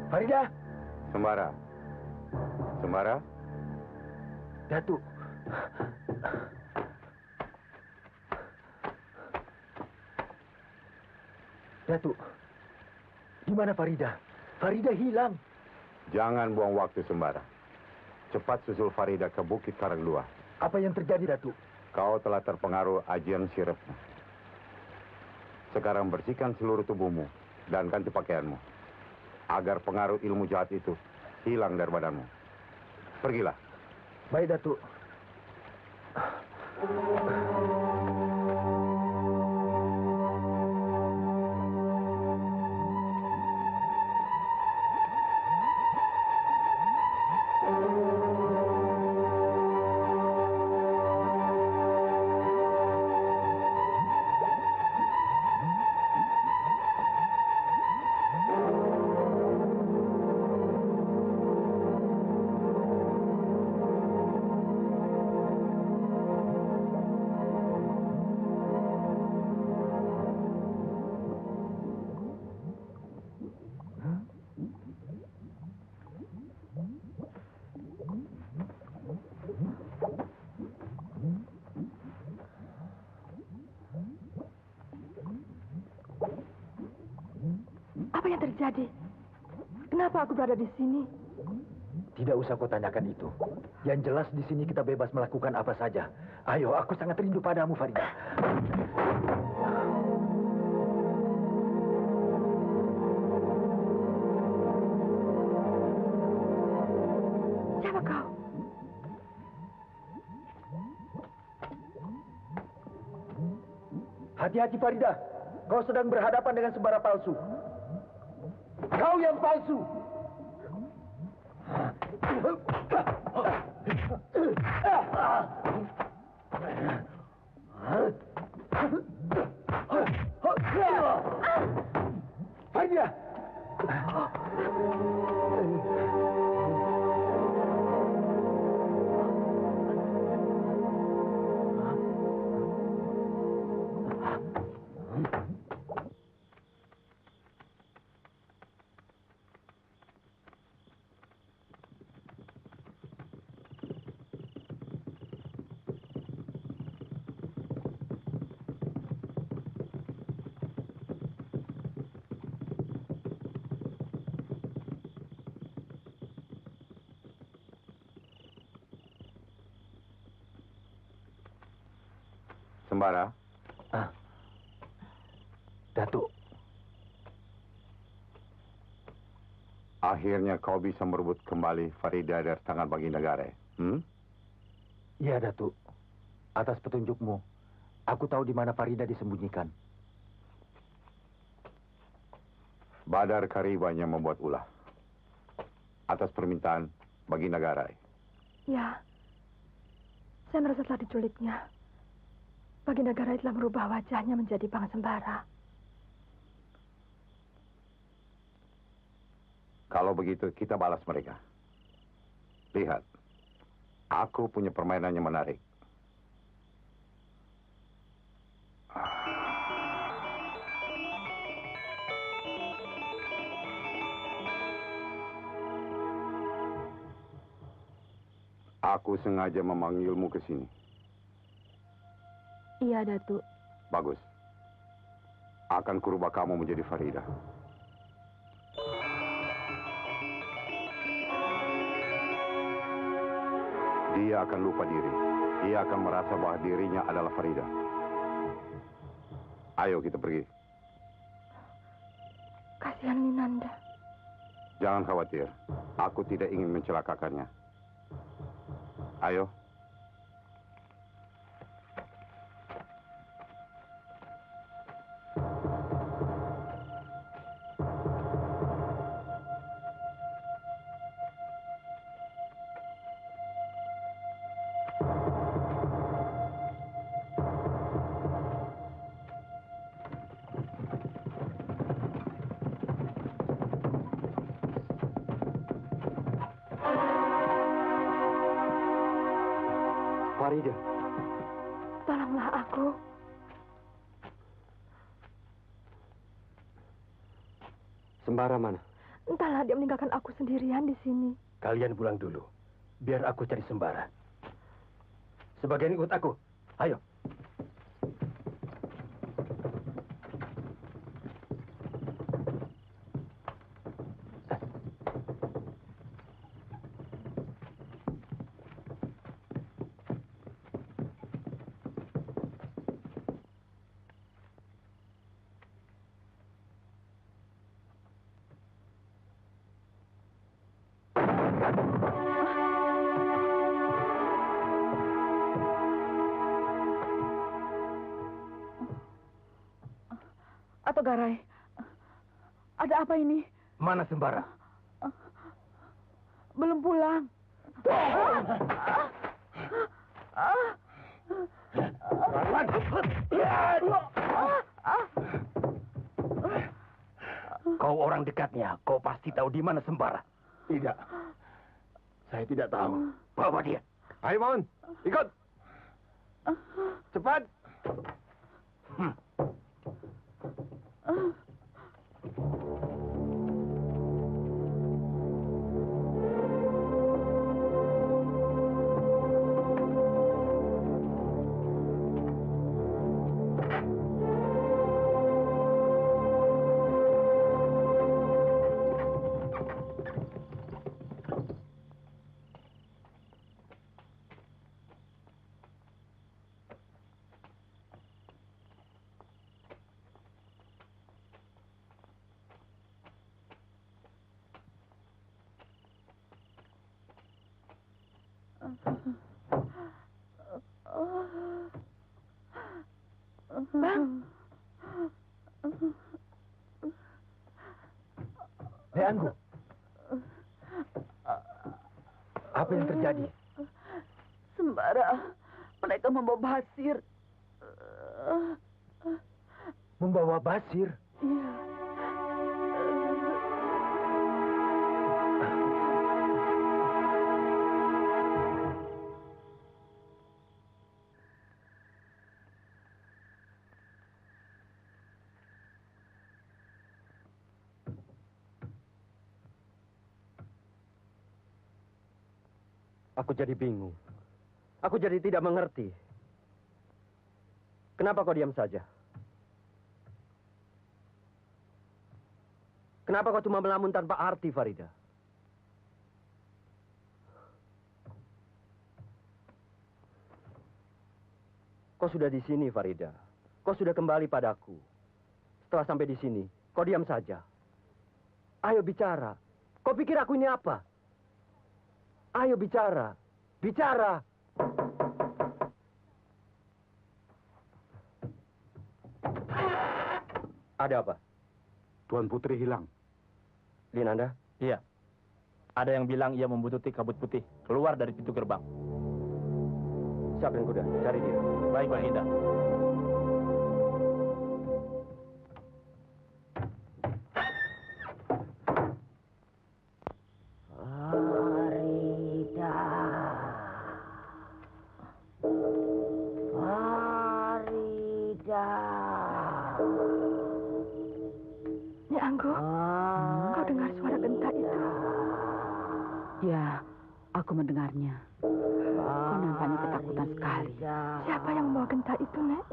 Farida. Sembara. Sembara. Datuk. Datuk. Di mana Farida? Farida hilang. Jangan buang waktu, Sembara. Cepat susul Farida ke Bukit Karangdua. Apa yang terjadi, Datuk? Kau telah terpengaruh ajian sirepnya. Sekarang bersihkan seluruh tubuhmu dan ganti pakaianmu. Agar pengaruh ilmu jahat itu hilang dari badanmu. Pergilah. Baik, Datuk. Apa yang terjadi? Kenapa aku berada di sini? Tidak usah kau tanyakan itu. Yang jelas di sini kita bebas melakukan apa saja. Ayo, aku sangat rindu padamu, Farida. Siapa kau? Hati-hati, Farida. Kau sedang berhadapan dengan sembara palsu. Kau yang palsu. Farida. Sembara. Datuk. Akhirnya kau bisa merebut kembali Farida dari tangan Baginda Garai. Iya, Datuk. Atas petunjukmu, aku tahu di mana Farida disembunyikan. Badar Karibanya membuat ulah. Atas permintaan Baginda Garai. Ya, saya merasa telah diculiknya. Baginda Garai telah merubah wajahnya menjadi Bang Sembara. Kalau begitu, kita balas mereka. Lihat, aku punya permainan yang menarik. Aku sengaja memanggilmu ke sini. Iya, Datuk. Bagus. Akan kurubah kamu menjadi Farida. Dia akan lupa diri. Dia akan merasa bahwa dirinya adalah Farida. Ayo kita pergi. Kasihan Minanda. Jangan khawatir. Aku tidak ingin mencelakakannya. Ayo. Farida. Tolonglah aku. Sembara mana? Entahlah dia meninggalkan aku sendirian di sini. Kalian pulang dulu. Biar aku cari Sembara. Sebagian ikut aku. Ayo. Atau Garai, ada apa ini? Mana Sembara? Belum pulang. Kau orang dekatnya, kau pasti tahu di mana Sembara. Tidak. Saya tidak tahu. Bawa dia. Ayo, Maun. Ikut. Cepat. Bang. Leanggu. Apa yang terjadi? Sembara, mereka membawa Basir. Membawa Basir? Iya. Aku jadi bingung. Aku jadi tidak mengerti. Kenapa kau diam saja? Kenapa kau cuma melamun tanpa arti, Farida? Kau sudah di sini, Farida. Kau sudah kembali padaku. Setelah sampai di sini, kau diam saja. Ayo bicara. Kau pikir aku ini apa? Ayo bicara. Bicara. Ada apa? Tuan Putri hilang. Linanda? Iya. Ada yang bilang ia membutuhkan kabut putih keluar dari pintu gerbang. Siapin kuda, cari dia. Baik, Baginda. Anggo, kau dengar suara genta itu? Ya, aku mendengarnya. Kau nampaknya ketakutan sekali. Siapa yang membawa genta itu, Nek?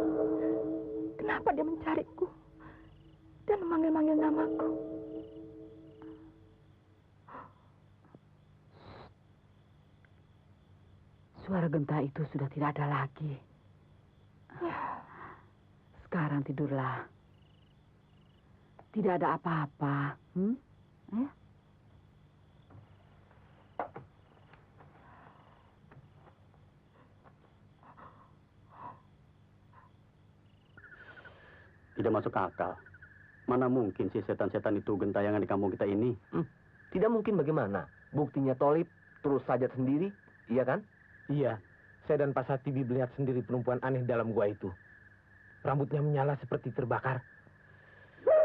Kenapa dia mencariku dan memanggil-manggil namaku? Suara genta itu sudah tidak ada lagi. Sekarang tidurlah. Tidak ada apa-apa. Tidak masuk akal. Mana mungkin si setan-setan itu gentayangan di kampung kita ini? Tidak mungkin bagaimana? Buktinya Tolip terus saja sendiri, iya kan? Iya, saya dan Pak Satibi melihat sendiri perempuan aneh dalam gua itu. Rambutnya menyala seperti terbakar.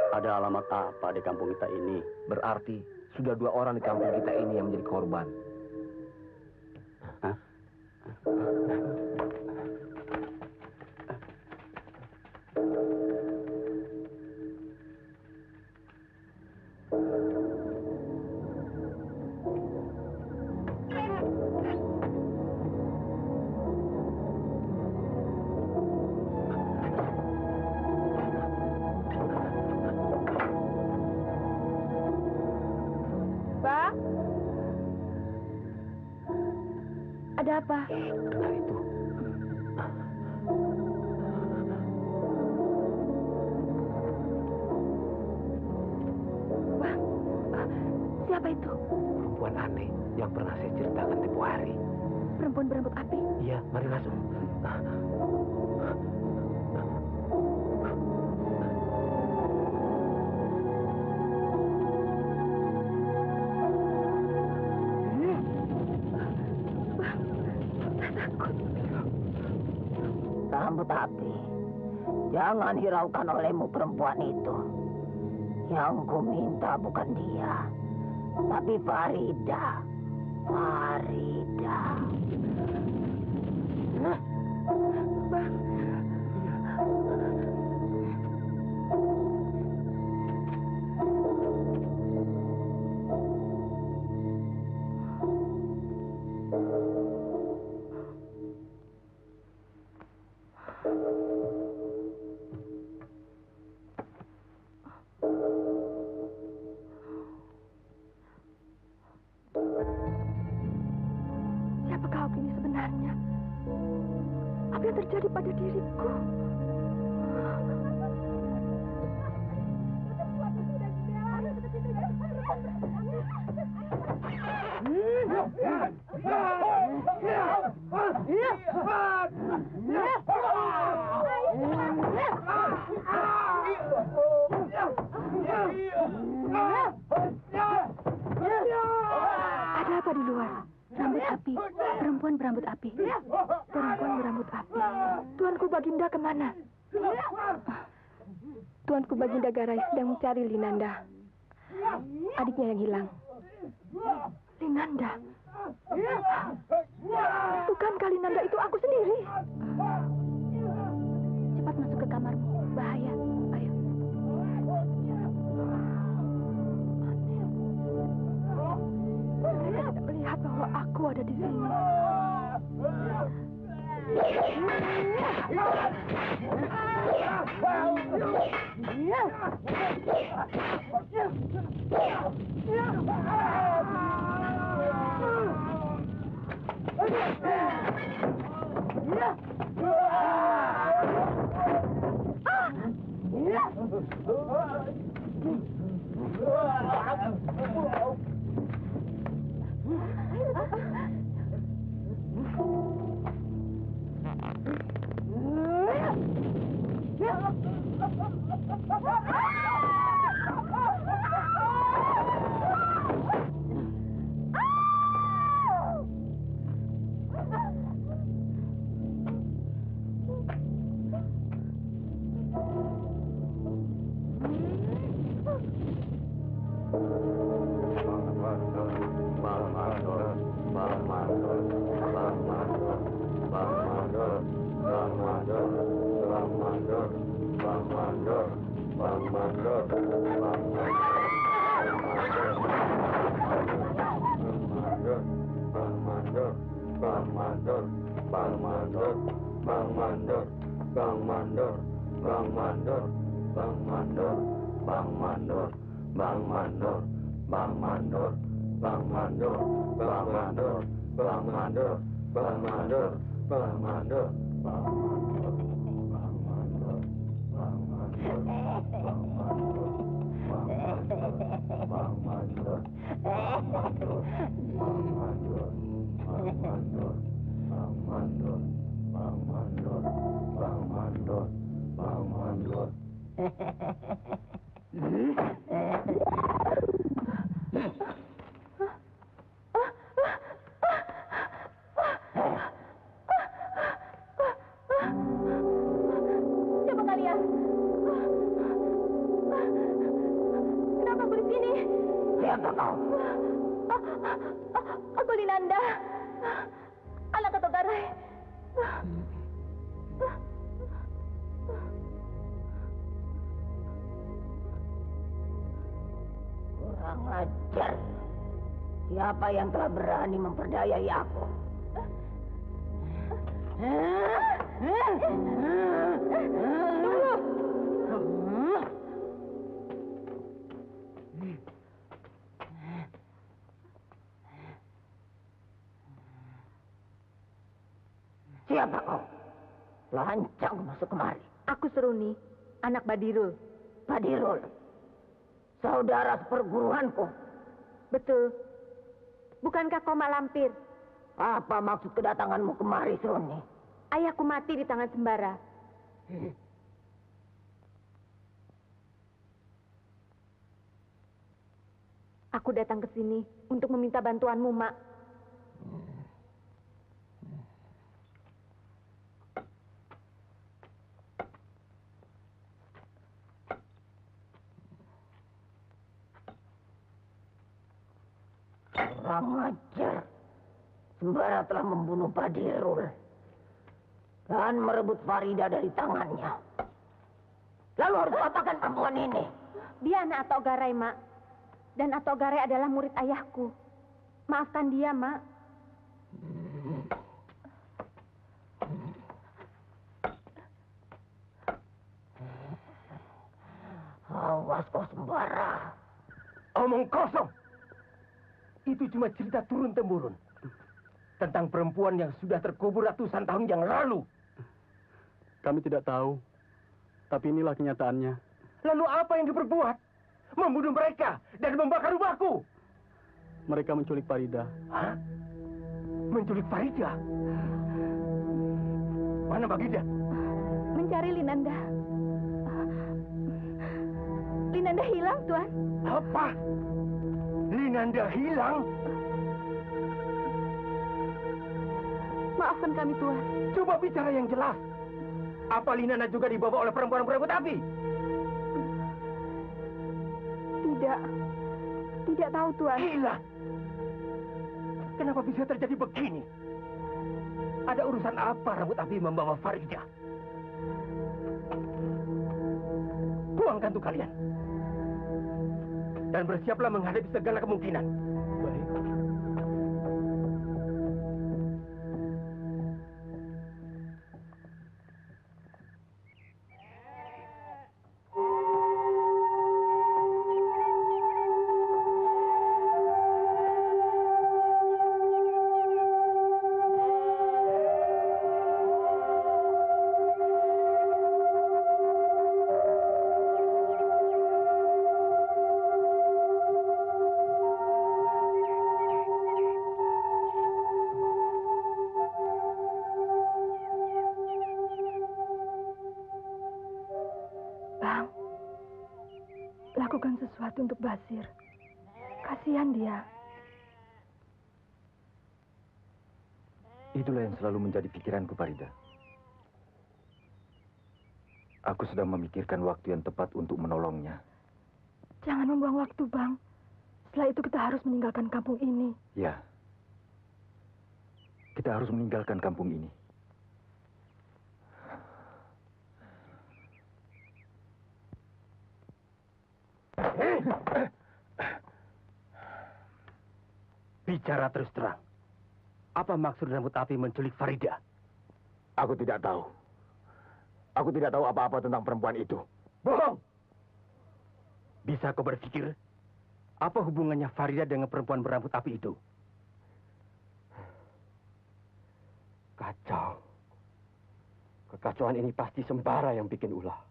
Ada alamat apa di kampung kita ini? Berarti sudah 2 orang di kampung kita ini yang menjadi korban. Hah? Ada apa? Dengar itu. Siapa itu? Perempuan aneh yang pernah saya ceritakan tempo hari. Perempuan berambut api? Iya, mari masuk. Rambut api, jangan hiraukan olehmu perempuan itu. Yang ku minta bukan dia, tapi Farida. Farida. Bang. Siapakah aku ini sebenarnya? Apa yang terjadi pada diriku? Ada apa di luar? Rambut api, perempuan berambut api. Perempuan berambut api. Tuanku Baginda kemana? Tuanku Baginda Garai sedang mencari Linanda. Adiknya yang hilang. Linanda? Bukankah Linanda itu aku sendiri? Cepat masuk ke kamarmu. Bahaya. Ayo. Mereka tidak melihat bahwa aku ada di sini. Siapa kalian? Kenapa aku di sini? Siapa kau? Aku Linanda, anak Ketua Garai. Kurang ajar. Siapa yang telah berani memperdayai aku? Siapa kau? Lancang masuk kemari. Aku Seruni, anak Badirul. Badirul, saudara seperguruanku. Betul. Bukankah kau mak lampir? Apa maksud kedatanganmu kemari, Seruni? Ayahku mati di tangan Sembara. Aku datang ke sini untuk meminta bantuanmu, Mak. Kurang ajar. Sembara telah membunuh Badirul dan merebut Farida dari tangannya. Lalu harus apakan perempuan ini? Dia anak Atok Garai, Mak. Dan Atok Garai adalah murid ayahku. Maafkan dia, Mak. Awas kau Sembara. Omong kosong. Itu cuma cerita turun-temurun. Tentang perempuan yang sudah terkubur ratusan tahun yang lalu. Kami tidak tahu. Tapi inilah kenyataannya. Lalu apa yang diperbuat? Membunuh mereka dan membakar rumahku. Mereka menculik Farida. Hah? Menculik Farida? Mana Baginda? Mencari Linanda. Linanda hilang, Tuan. Apa? Linanda hilang? Maafkan kami, Tuan. Coba bicara yang jelas. Apa Linanda juga dibawa oleh perempuan berebut api? Tidak tahu, Tuan. Gila. Kenapa bisa terjadi begini? Ada urusan apa rambut api membawa Farida? Buangkan tuh kalian. Dan bersiaplah menghadapi segala kemungkinan. Baik. Lakukan sesuatu untuk Basir. Kasihan dia. Itulah yang selalu menjadi pikiranku, Farida. Aku sedang memikirkan waktu yang tepat untuk menolongnya. Jangan membuang waktu, Bang. Setelah itu kita harus meninggalkan kampung ini. Ya. Kita harus meninggalkan kampung ini. Bicara terus terang. Apa maksud rambut api menculik Farida? Aku tidak tahu. Aku tidak tahu apa-apa tentang perempuan itu. Bohong! Bisa kau berpikir, apa hubungannya Farida dengan perempuan berambut api itu? Kacau. Kekacauan ini pasti Sembara yang bikin ulah.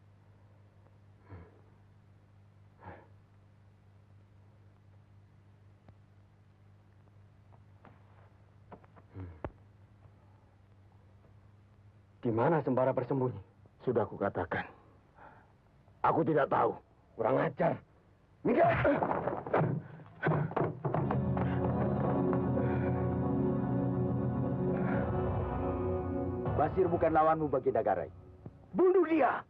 Di mana Sembara bersembunyi? Sudah kukatakan. Aku tidak tahu. Kurang ajar. Minggir! Basir bukan lawanmu, Baginda Garai. Bunuh dia!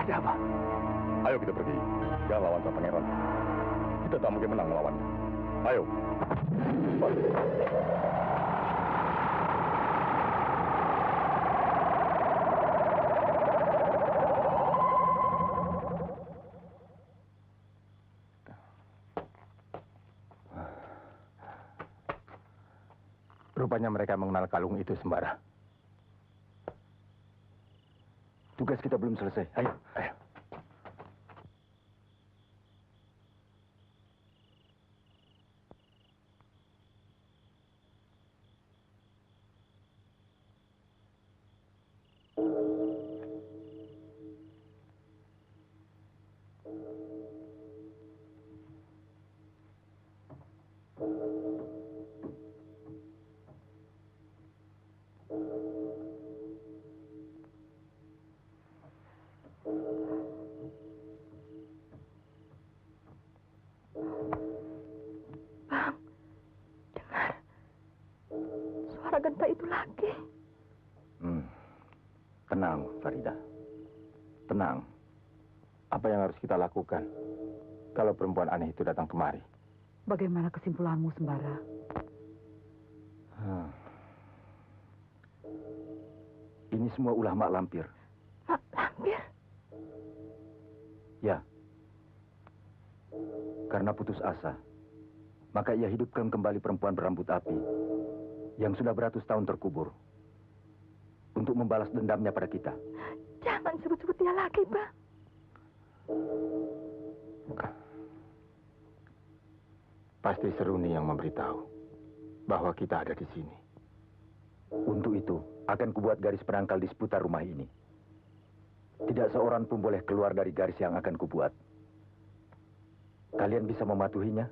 Ada apa? Ayo kita pergi. Jangan lawan sang pangeran. Kita tak mungkin menang melawannya. Ayo. Rupanya mereka mengenal kalung itu, Sembara. Tugas kita belum selesai. Ayo. Ayo. Bang, dengar suara genta itu lagi. Tenang, Farida. Tenang. Apa yang harus kita lakukan kalau perempuan aneh itu datang kemari? Bagaimana kesimpulanmu, Sembara? Ini semua ulah Mak Lampir. Mak Lampir? Ya. Karena putus asa, maka ia hidupkan kembali perempuan berambut api yang sudah beratus tahun terkubur untuk membalas dendamnya pada kita. Jangan sebut-sebut dia lagi, Bang. Pasti Seruni yang memberitahu bahwa kita ada di sini. Untuk itu, akan kubuat garis penangkal di seputar rumah ini. Tidak seorang pun boleh keluar dari garis yang akan kubuat. Kalian bisa mematuhinya?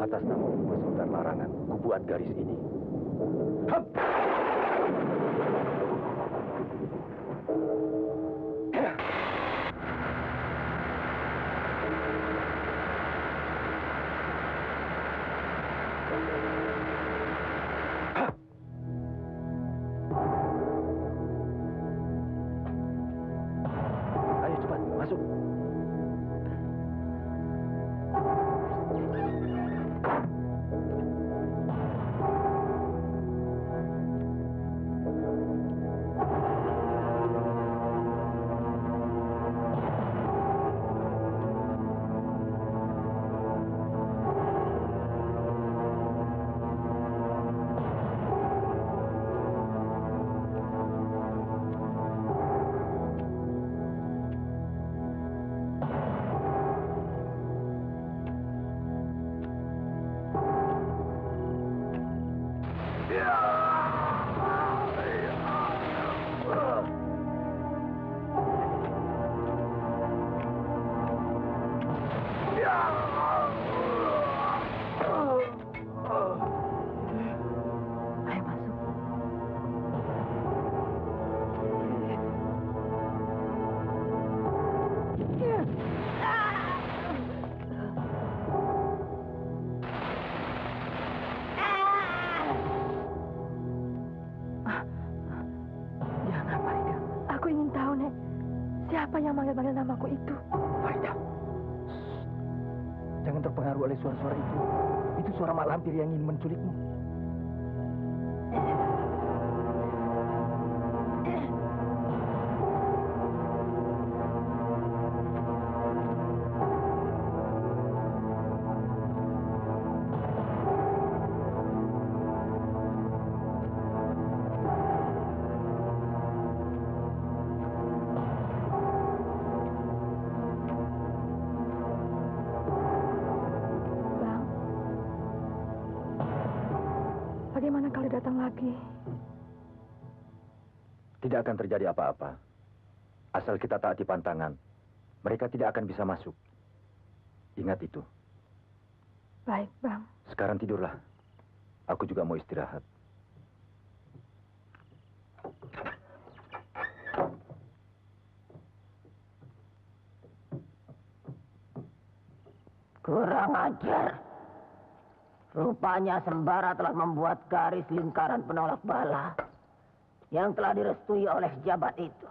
Atas nama Penguasa Hutan Larangan, kubuat garis ini. Hup! Ayo cepat, masuk. Ayo masuk. Jangan, Farida. Aku ingin tahu, Nek. Siapa yang manggil-manggil namaku itu? Farida. Jangan terpengaruh oleh suara-suara itu. Itu suara mak lampir yang ingin menculikmu. Bang, bagaimana kalau datang lagi? Tidak akan terjadi apa-apa. Asal kita taati pantangan, mereka tidak akan bisa masuk. Ingat itu. Baik, Bang. Sekarang tidurlah. Aku juga mau istirahat. Kurang ajar. Rupanya Sembara telah membuat garis lingkaran penolak bala yang telah direstui oleh jabat itu.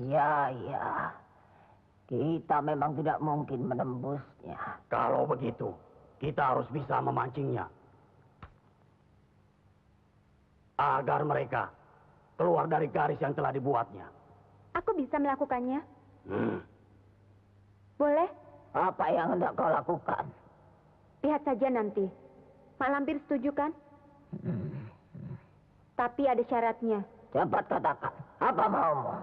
Ya, ya. Kita memang tidak mungkin menembusnya. Kalau begitu, kita harus bisa memancingnya. Agar mereka keluar dari garis yang telah dibuatnya. Aku bisa melakukannya. Boleh? Apa yang hendak kau lakukan? Lihat saja nanti. Mak Lampir setuju kan? Tapi ada syaratnya. Cepat katakan. Apa maumu?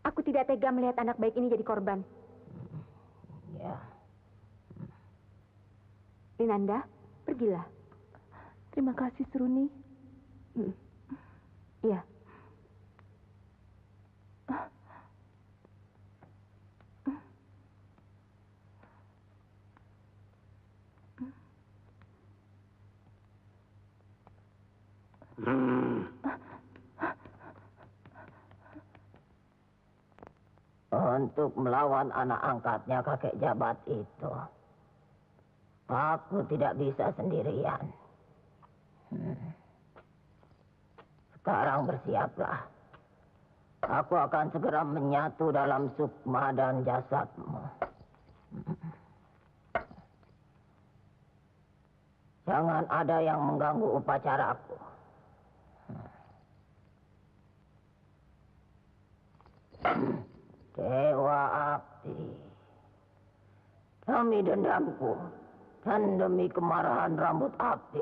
Aku tidak tega melihat anak baik ini jadi korban. Ya. Linanda, pergilah. Terima kasih, Seruni. Iya. Untuk melawan anak angkatnya kakek jabat itu, aku tidak bisa sendirian. Sekarang bersiaplah. Aku akan segera menyatu dalam sukma dan jasadmu. Jangan ada yang mengganggu upacaraku. Dewa Api, demi dendamku dan demi kemarahan rambut api,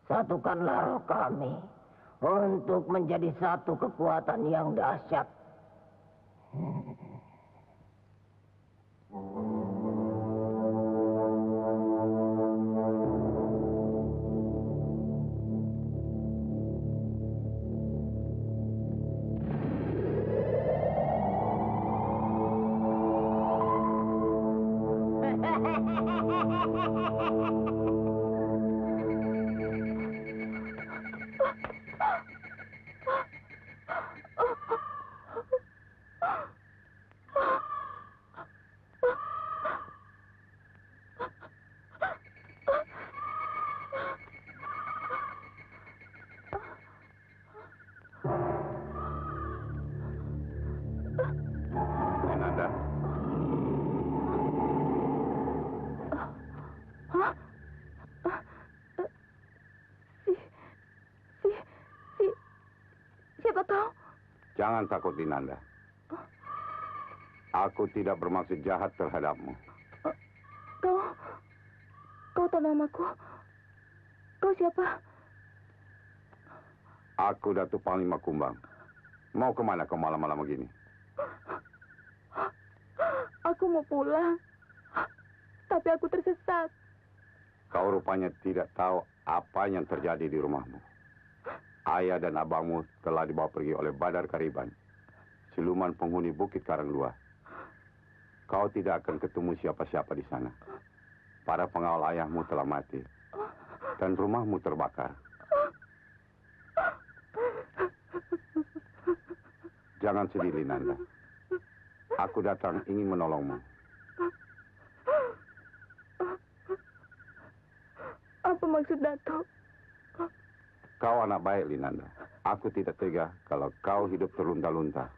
satukanlah roh kami untuk menjadi satu kekuatan yang dahsyat. kau? Jangan takut, Linanda. Aku tidak bermaksud jahat terhadapmu. Kau tahu namaku? Kau siapa? Aku Datuk Panglima Kumbang. Mau kemana kau malam-malam begini? Aku mau pulang. Tapi aku tersesat. Kau rupanya tidak tahu apa yang terjadi di rumahmu. Ayah dan abangmu telah dibawa pergi oleh Badar Kariban, siluman penghuni Bukit Karanglua. Kau tidak akan ketemu siapa-siapa di sana. Para pengawal ayahmu telah mati. Dan rumahmu terbakar. Jangan sedih, Linanda. Aku datang ingin menolongmu. Apa maksud Datuk? Kau anak baik, Linanda. Aku tidak tega kalau kau hidup terlunta-lunta.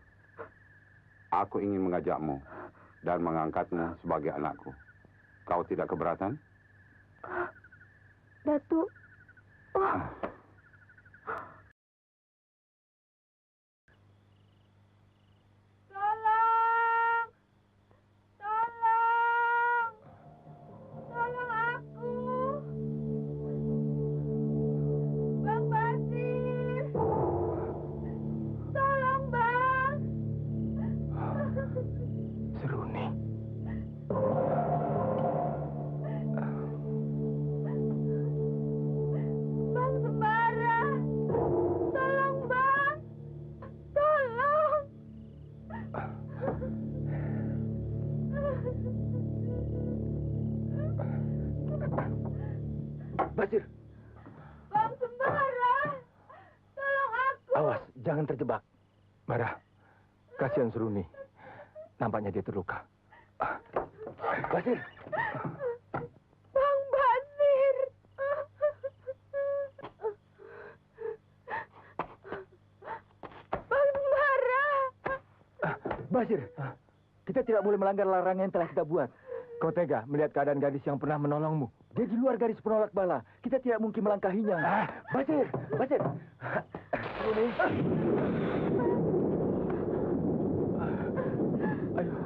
Aku ingin mengajakmu dan mengangkatmu sebagai anakku. Kau tidak keberatan? Datuk. Basir. Bang Sembara, tolong aku. Awas, jangan terjebak. Marah. Kasihan Seruni. Nampaknya dia terluka. Basir. Bang Basir. Bang Sembara. Basir, kita tidak boleh melanggar larangan yang telah kita buat. Kau tega melihat keadaan gadis yang pernah menolongmu. Dia di luar garis penolak bala. Kita tidak mungkin melangkahinya. Basir, Basir. Ini. Ayo.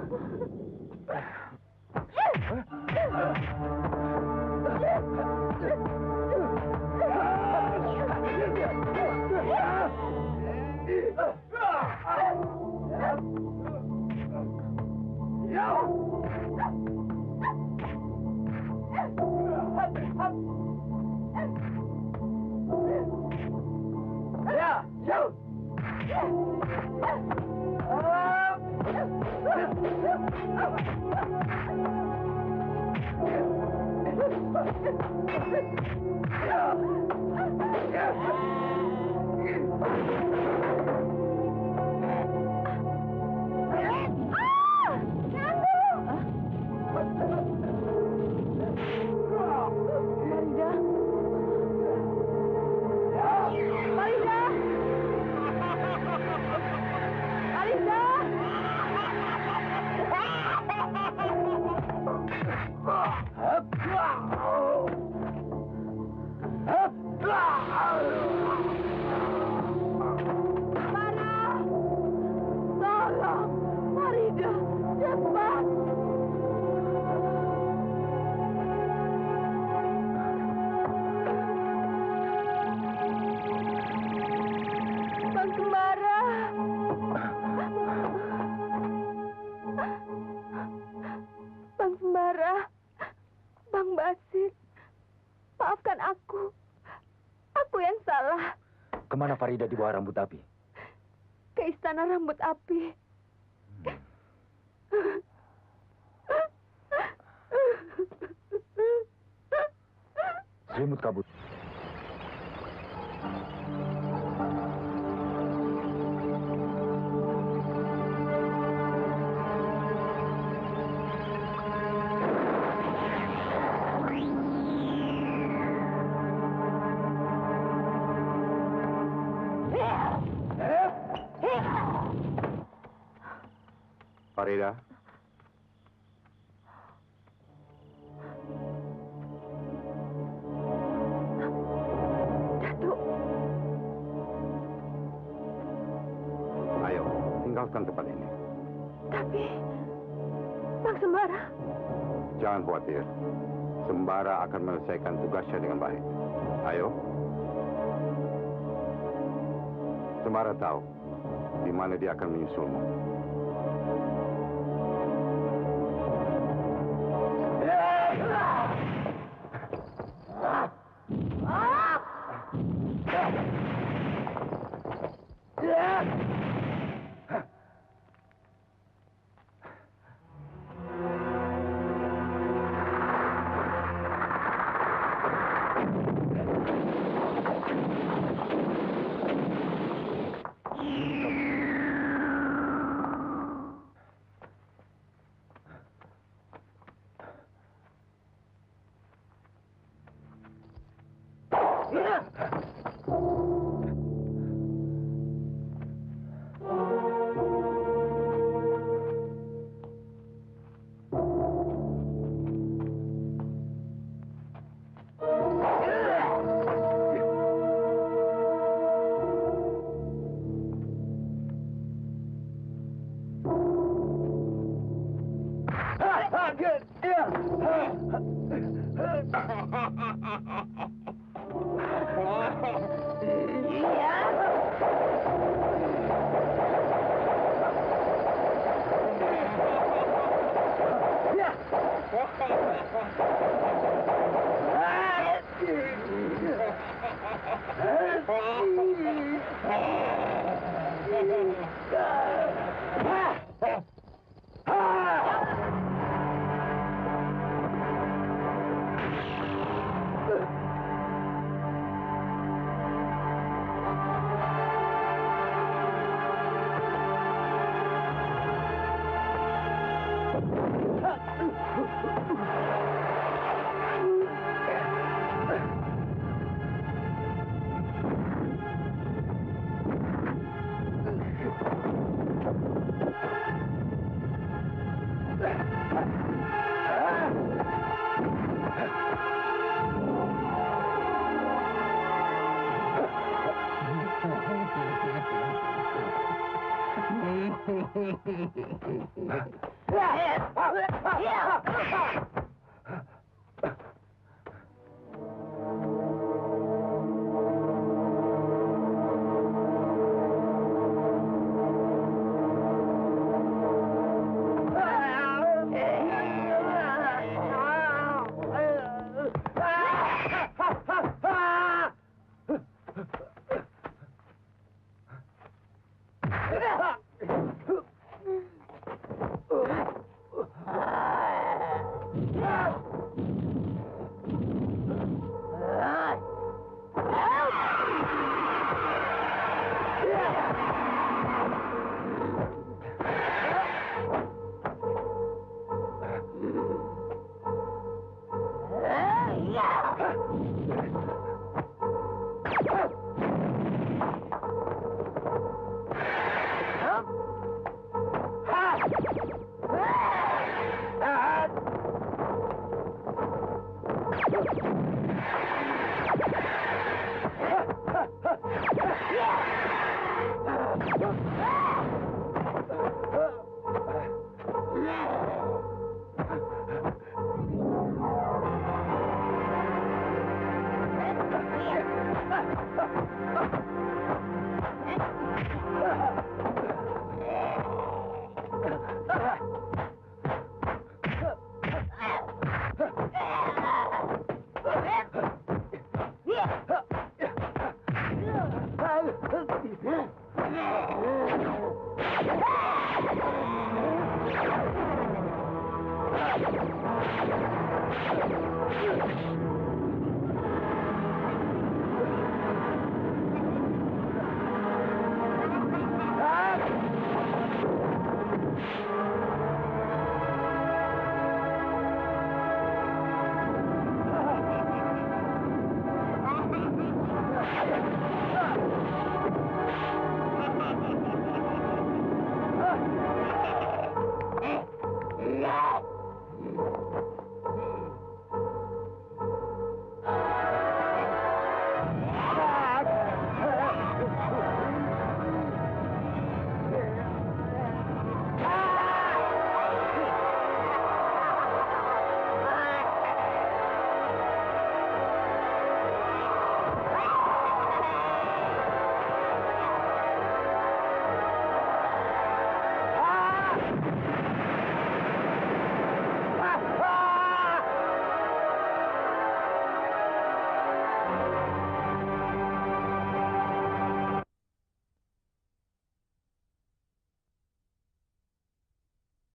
Kemana Farida dibawa rambut api? Ke istana rambut api. Selimut kabut. Farida. Datuk. tinggalkan tempat ini. Tapi, Bang Sembara, Jangan khawatir. Sembara akan menyelesaikan tugasnya dengan baik. Ayo. Sembara tahu di mana dia akan menyusulmu.